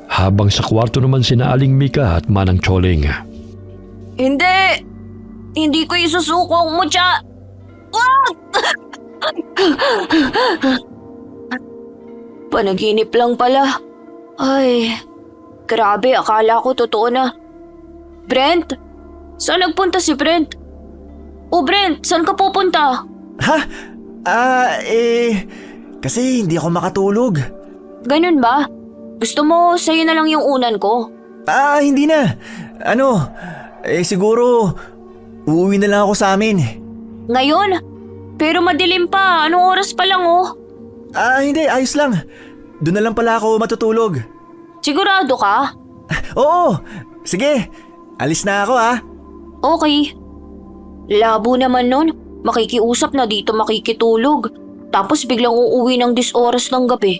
habang sa kwarto naman sina Aling Mika at Manang Choling. Hindi ko isusuko ang mutya. Panaginip lang pala. Ay, grabe, akala ko totoo na. Brent? Saan nagpunta si Brent? Oh Brent, saan ka pupunta? Ha? Kasi hindi ako makatulog. Ganun ba? Gusto mo sa'yo na lang yung unan ko? Hindi na. Siguro uuwi na lang ako sa amin. Ngayon? Pero madilim pa, anong oras pa lang oh? Hindi, ayos lang. Doon na lang pala ako matutulog. Sigurado ka? Oo, sige. Alis na ako ha. Okay. Labo naman nun, makikiusap na dito makikitulog. Tapos biglang uuwi ng 10 oras ng gabi.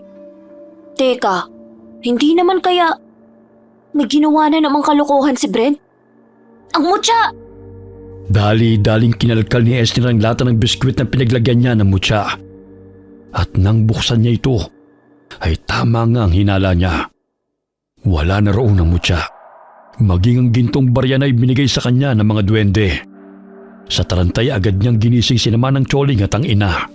Teka, hindi naman kaya may ginawa na namang kalokohan si Brent? Ang mutya! Dali-daling kinalkal ni Esner ang lata ng biskwit na pinaglagyan niya ng mutya. At nang buksan niya ito, ay tama nga ang hinala niya. Wala na roon ang mutya. Maging ang gintong barya na ibinigay sa kanya ng mga duwende. Sa tarantay agad niyang ginising si naman ng Choling at ang ina.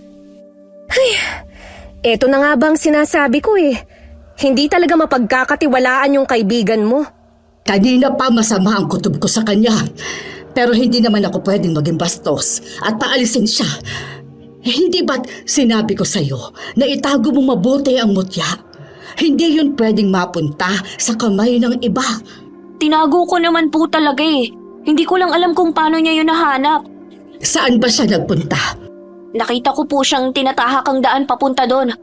Eto na nga bang sinasabi ko eh. Hindi talaga mapagkakatiwalaan yung kaibigan mo. Kanina pa masama ang kutob ko sa kanya. Pero hindi naman ako pwedeng maging bastos at paalisin siya. Hindi ba't sinabi ko sa'yo na itago mo mabuti ang mutya? Hindi yun pwedeng mapunta sa kamay ng iba. Tinago ko naman po talaga eh. Hindi ko lang alam kung paano niya yun nahanap. Saan ba siya nagpunta? Nakita ko po siyang tinatahak ang daan papunta doon.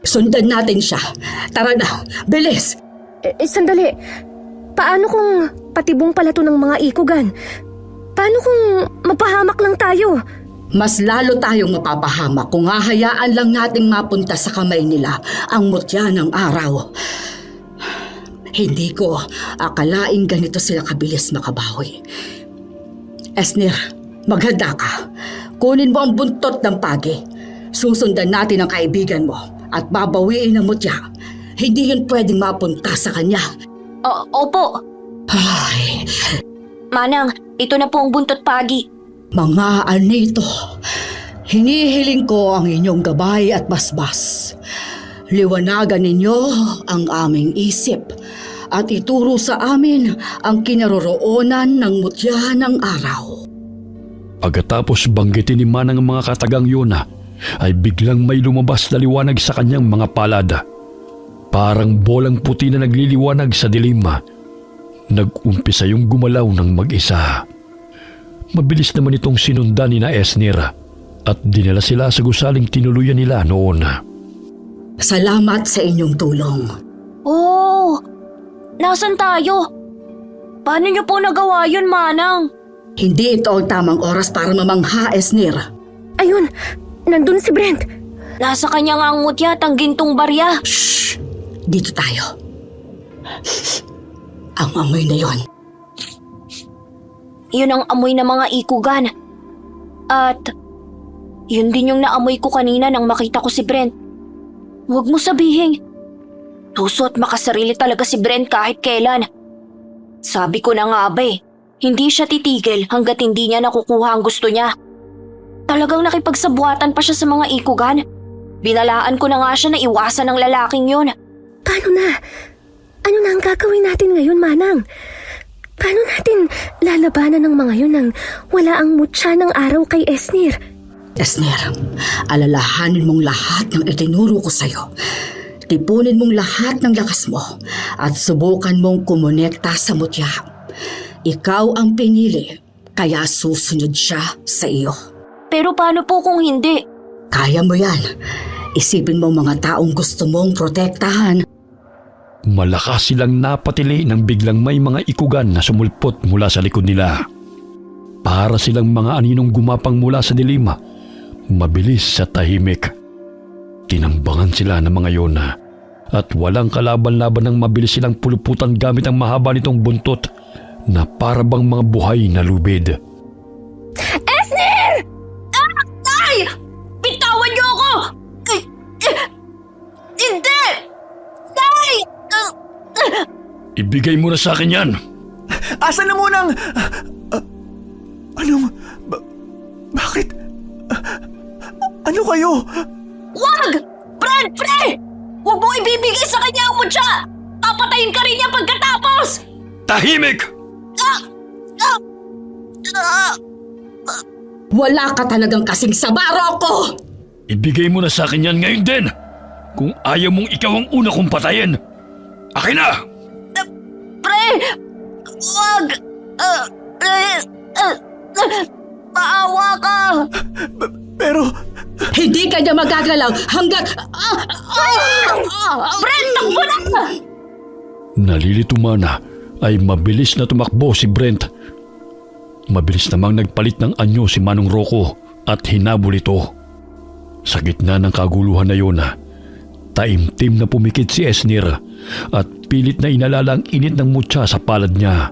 Sundan natin siya. Tara na, bilis! Sandali. Paano kung patibong pala to ng mga ikugan? Paano kung mapahamak lang tayo? Mas lalo tayong mapapahamak kung hahayaan lang nating mapunta sa kamay nila ang mutya ng araw. Hindi ko akalaing ganito sila kabilis makabawi. Esner, maghanda ka. Kunin mo ang buntot ng pagi. Susundan natin ang kaibigan mo at babawiin ang mutya. Hindi yun pwedeng mapunta sa kanya. Opo. Ay, Manang, ito na po ang buntot pagi. mga anito, hinihiling ko ang inyong gabay at basbas. Liwanagan ninyo ang aming isip at ituro sa amin ang kinaroroonan ng mutya ng araw. Pagkatapos banggitin ni Manang ang mga katagang yun ay biglang may lumabas na liwanag sa kanyang mga palad. Parang bolang puti na nagliliwanag sa dilim. Nag-umpisa yung gumalaw ng mag-isa. Mabilis naman itong sinundan ni na Esner at dinala sila sa gusaling tinuluyan nila noon. Salamat sa inyong tulong. Oh, nasan tayo? Paano niyo po nagawa yun, Manang? Hindi ito ang tamang oras para mamangha, Esner. Ayun, nandun si Brent. Nasa kanya nga ang mutya at ang gintong barya. Shh! Dito tayo. Ang amoy na yon. Yun ang amoy ng mga ikugan. At yun din yung naamoy ko kanina nang makita ko si Brent. Huwag mo sabihin. Tuso at makasarili talaga si Brent kahit kailan. Sabi ko na nga ba hindi siya titigil hanggat hindi niya nakukuha ang gusto niya. Talagang nakipagsabuatan pa siya sa mga ikugan. Binalaan ko na nga siya na iwasan ng lalaking yun. Paano na? Ano na ang gagawin natin ngayon, Manang? Paano natin lalabanan ng mga yun nang wala ang mutya ng araw kay Esner? Esner, alalahanin mong lahat ng itinuro ko sa'yo. Tipunin mong lahat ng lakas mo at subukan mong kumonekta sa mutya. Ikaw ang pinili, kaya susunod siya sa iyo. Pero paano po kung hindi? Kaya mo yan. Isipin mo mga taong gusto mong protektahan. Malakas silang napatili nang biglang may mga ikugan na sumulpot mula sa likod nila. Para silang mga aninong gumapang mula sa dilim, mabilis sa tahimik. Tinambangan sila ng mga yon at walang kalaban-laban ng mabilis silang puluputan gamit ang mahaba nitong buntot na para bang mga buhay na lubid. Esner! Ay! Bitawan niyo ako! Hindi! Ay! Ibigay mo na sa akin yan! Asan na munang... Bakit? Ano kayo? Wag! Brent, pre! Huwag mo ibibigay sa kanya ang mutya! Papatayin ka rin niya pagkatapos! Tahimik! Wala ka talagang kasing saba, Rocco! Ibigay mo na sa akin yan ngayon din! Kung ayaw mong ikaw ang una kong patayin! Akin na! Pre! Wag! Maawa ka! Pero, Hindi ka niya magagalaw hanggang... Brent, takbo na! Nalilito mana ay mabilis na tumakbo si Brent. Mabilis namang nagpalit ng anyo si Manong Rocco at hinabol ito. Sa gitna ng kaguluhan na yun, taimtim na pumikit si Esnir at pilit na inalala ang init ng mutya sa palad niya.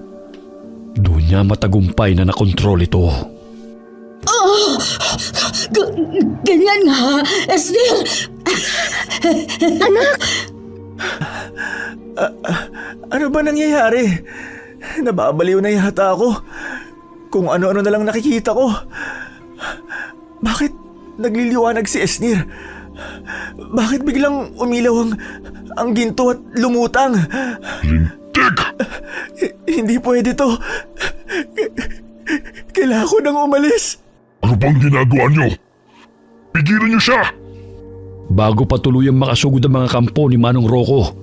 Doon niya matagumpay na nakontrol ito. Ganyan nga, Esnir! ano ba nangyayari? Nababaliw na yata ako. Kung ano-ano na lang nakikita ko. Bakit nagliliwanag si Esnir? Bakit biglang umilaw ang ginto at lumutang? Lintik! Hindi pwede to. Kailangan ko nang umalis. Ano bang ginagawa niyo? Pigilan niyo siya! Bago pa tuluyang makasugod ang mga kampo ni Manong Rocco,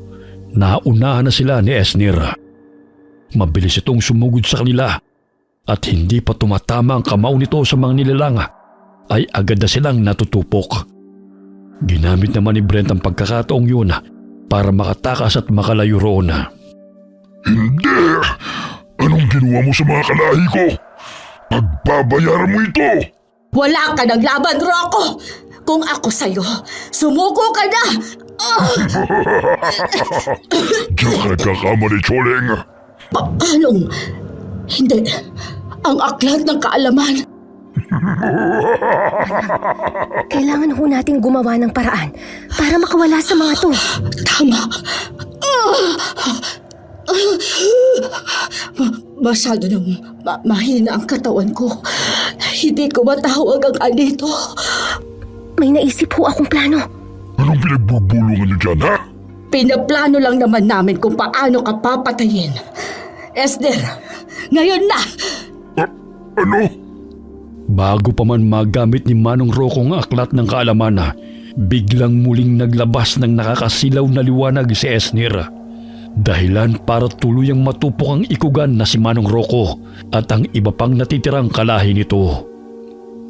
naunahan na sila ni Esnir. Mabilis itong sumugod sa kanila at hindi pa tumatama ang kamao nito sa mga nilalang ay agad na silang natutupok. Ginamit naman ni Brent ang pagkakataong yun para makatakas at makalayo roon. Hindi! Anong ginawa mo sa mga kalahi ko? Pagbabayaran mo ito! Wala ka ng laban, Rocco! Kung ako sa'yo, sumuko ka na! Diyo ka nagkakamali, Choling! Paanong? Hindi. Ang aklat ng kaalaman. Kailangan ho nating gumawa ng paraan para makawala sa mga to. Tama. Masyado nang mahina ang katawan ko. Hindi ko matawag ang anito. May naisip ho akong plano. Anong pinagbubulungan niyo dyan, ha? Pinaplano lang naman namin kung paano ka papatayin. Esner, ngayon na! Ano? Bago pa man magamit ni Manong Rocco ang aklat ng kaalaman, biglang muling naglabas ng nakakasilaw na liwanag si Esnir. Dahilan para tuluyang matupok ang ikugan na si Manong Rocco at ang iba pang natitirang kalahi nito.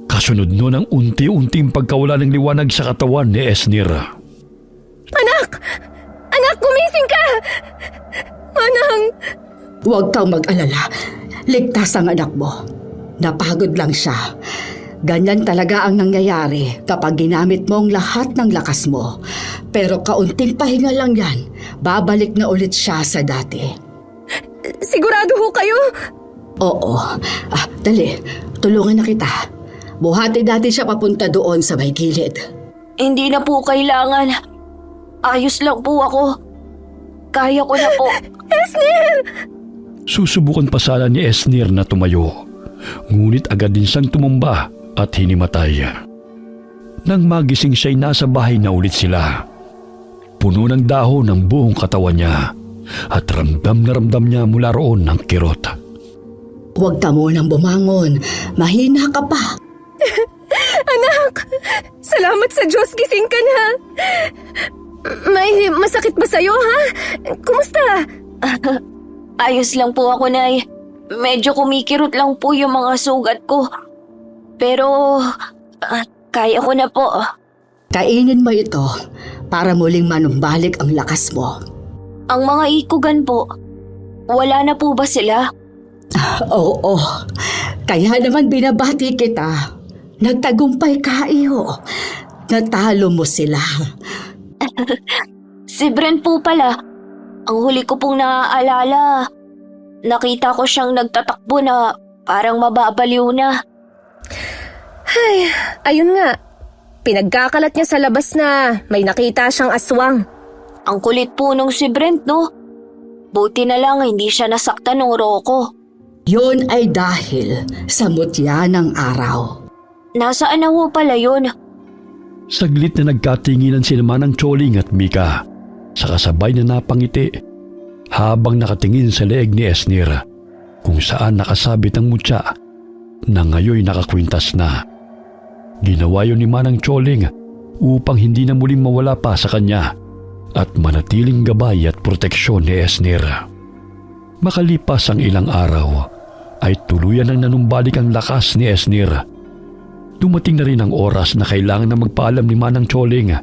Kasunod nun ang unti-unting pagkawala ng liwanag sa katawan ni Esnir. Anak! Anak, gumising ka! Manang! Huwag kang mag-alala. Ligtas ang anak mo. Napagod lang siya. Ganyan talaga ang nangyayari kapag ginamit mo ang lahat ng lakas mo. Pero kaunting pahinga lang yan. Babalik na ulit siya sa dati. Sigurado ho kayo? Oo. Dali. Tulungan na kita. Buhati natin siya papunta doon sa may gilid. Hindi na po kailangan. Ayos lang po ako. Kaya ko na po. Susubukan pa sana ni Esnir na tumayo. Ngunit agad din siyang tumumba at hinimatay. Nang magising siya'y nasa bahay na ulit sila. Puno ng dahon ang buong katawan niya at ramdam na ramdam niya mula roon ng kirot. Huwag ka munang bumangon. Mahina ka pa. Anak! Salamat sa Diyos, gising ka na! May masakit ba sa'yo, ha? Kumusta? Ayos lang po ako, Nay. Medyo kumikirot lang po yung mga sugat ko. Pero, kaya ko na po. Kainin mo ito para muling manumbalik ang lakas mo. Ang mga ikugan po, wala na po ba sila? Oo. Kaya naman binabati kita. Nagtagumpay ka, iyo. Natalo mo sila. Si Brent po pala. Ang huli ko pong naaalala, nakita ko siyang nagtatakbo na parang mababaliw na. Ay, ayun nga. Pinagkakalat niya sa labas na may nakita siyang aswang. Ang kulit po nung si Brent, no? Buti na lang hindi siya nasaktan ng Rocco. Yun ay dahil sa mutya ng araw. Nasaan na ho pala yun? Saglit na nagkatinginan si Manang Choling at Mika sa kasabay na napangiti habang nakatingin sa leeg ni Esnir kung saan nakasabit ang mutya na ngayon nakakwintas na. Ginawa yun ni Manang Choling upang hindi na muling mawala pa sa kanya at manatiling gabay at proteksyon ni Esnir. Makalipas ang ilang araw ay tuluyan ang nanumbalik ang lakas ni Esnir. Dumating na rin ang oras na kailangan na magpaalam ni Manang Choling.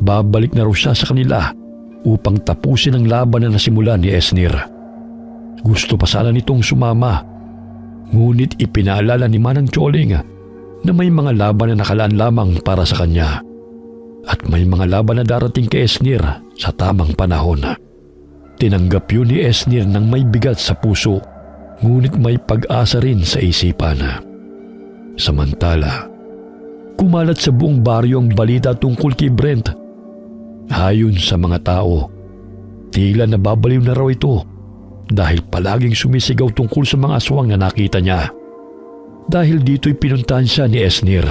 Babalik na raw siya sa kanila upang tapusin ang laban na nasimulan ni Esnir. Gusto pa sana nitong sumama, ngunit ipinaalala ni Manang Choling na may mga laban na nakalaan lamang para sa kanya at may mga laban na darating kay Esnir sa tamang panahon. Tinanggap yun ni Esnir ng may bigat sa puso, ngunit may pag-asa rin sa isipan. Samantala, kumalat sa buong baryo ang balita tungkol kay Brent. Ayon sa mga tao, tila nababaliw na raw ito dahil palaging sumisigaw tungkol sa mga aswang na nakita niya. Dahil dito'y pinuntahan siya ni Esnir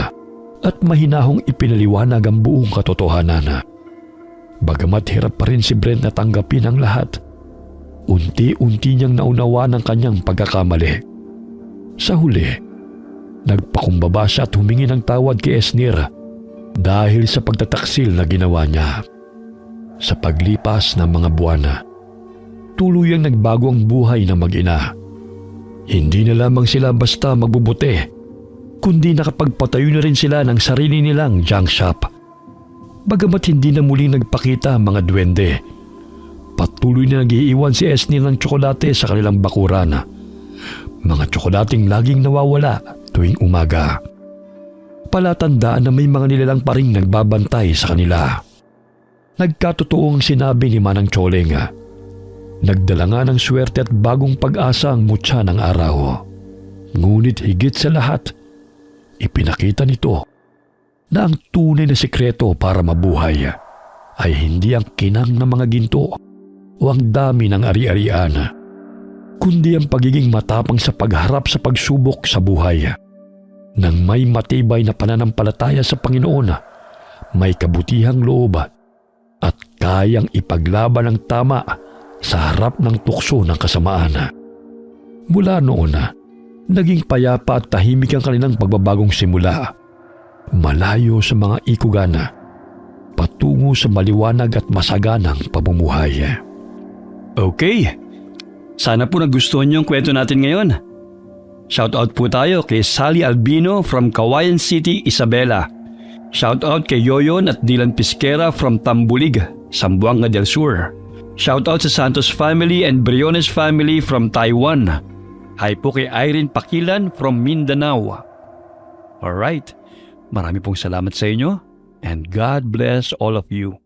at mahinahong ipinaliwanag ang buong katotohanan. Bagamat hirap pa rin si Brent na tanggapin ang lahat, unti-unti niyang naunawaan ang kanyang pagkakamali. Sa huli, nagpakumbaba siya at humingi ng tawad kay Esnir dahil sa pagtataksil na ginawa niya. Sa paglipas ng mga buwan, tuluyang nagbago ang buhay ng mag-ina. Hindi na lamang sila basta magbubuti, kundi nakapagpatayo na rin sila ng sarili nilang junk shop. Bagamat hindi na muling nagpakita ang mga duwende, patuloy na nag-iiwan si Esnir ng tsokolate sa kanilang bakuran. Mga tsokolating laging nawawala tuwing umaga. Palatandaan na may mga nilalang pa ring nagbabantay sa kanila. Nagkatotoo ang sinabi ni Manang Choling. Nagdala nga ng swerte at bagong pag-asa ang mutya ng araw. Ngunit higit sa lahat, ipinakita nito na ang tunay na sekreto para mabuhay ay hindi ang kinang ng mga ginto o ang dami ng ari-arian, kundi ang pagiging matapang sa pagharap sa pagsubok sa buhay. Nang may matibay na pananampalataya sa Panginoon, may kabutihang loob at kayang ipaglaban ang tama sa harap ng tukso ng kasamaan. Mula noon, naging payapa at tahimik ang kanilang pagbabagong simula. Malayo sa mga ikugan, patungo sa maliwanag at masaganang pamumuhay. Okay, sana po nagustuhan niyo ang kwento natin ngayon. Shoutout po tayo kay Sally Albino from Kawayan City, Isabela. Shoutout kay Yoyon at Dylan Pisquera from Tambulig, Zamboanga del Sur. Shoutout sa Santos family and Briones family from Taiwan. Hi po kay Irene Pakilan from Mindanao. Alright, marami pong salamat sa inyo and God bless all of you.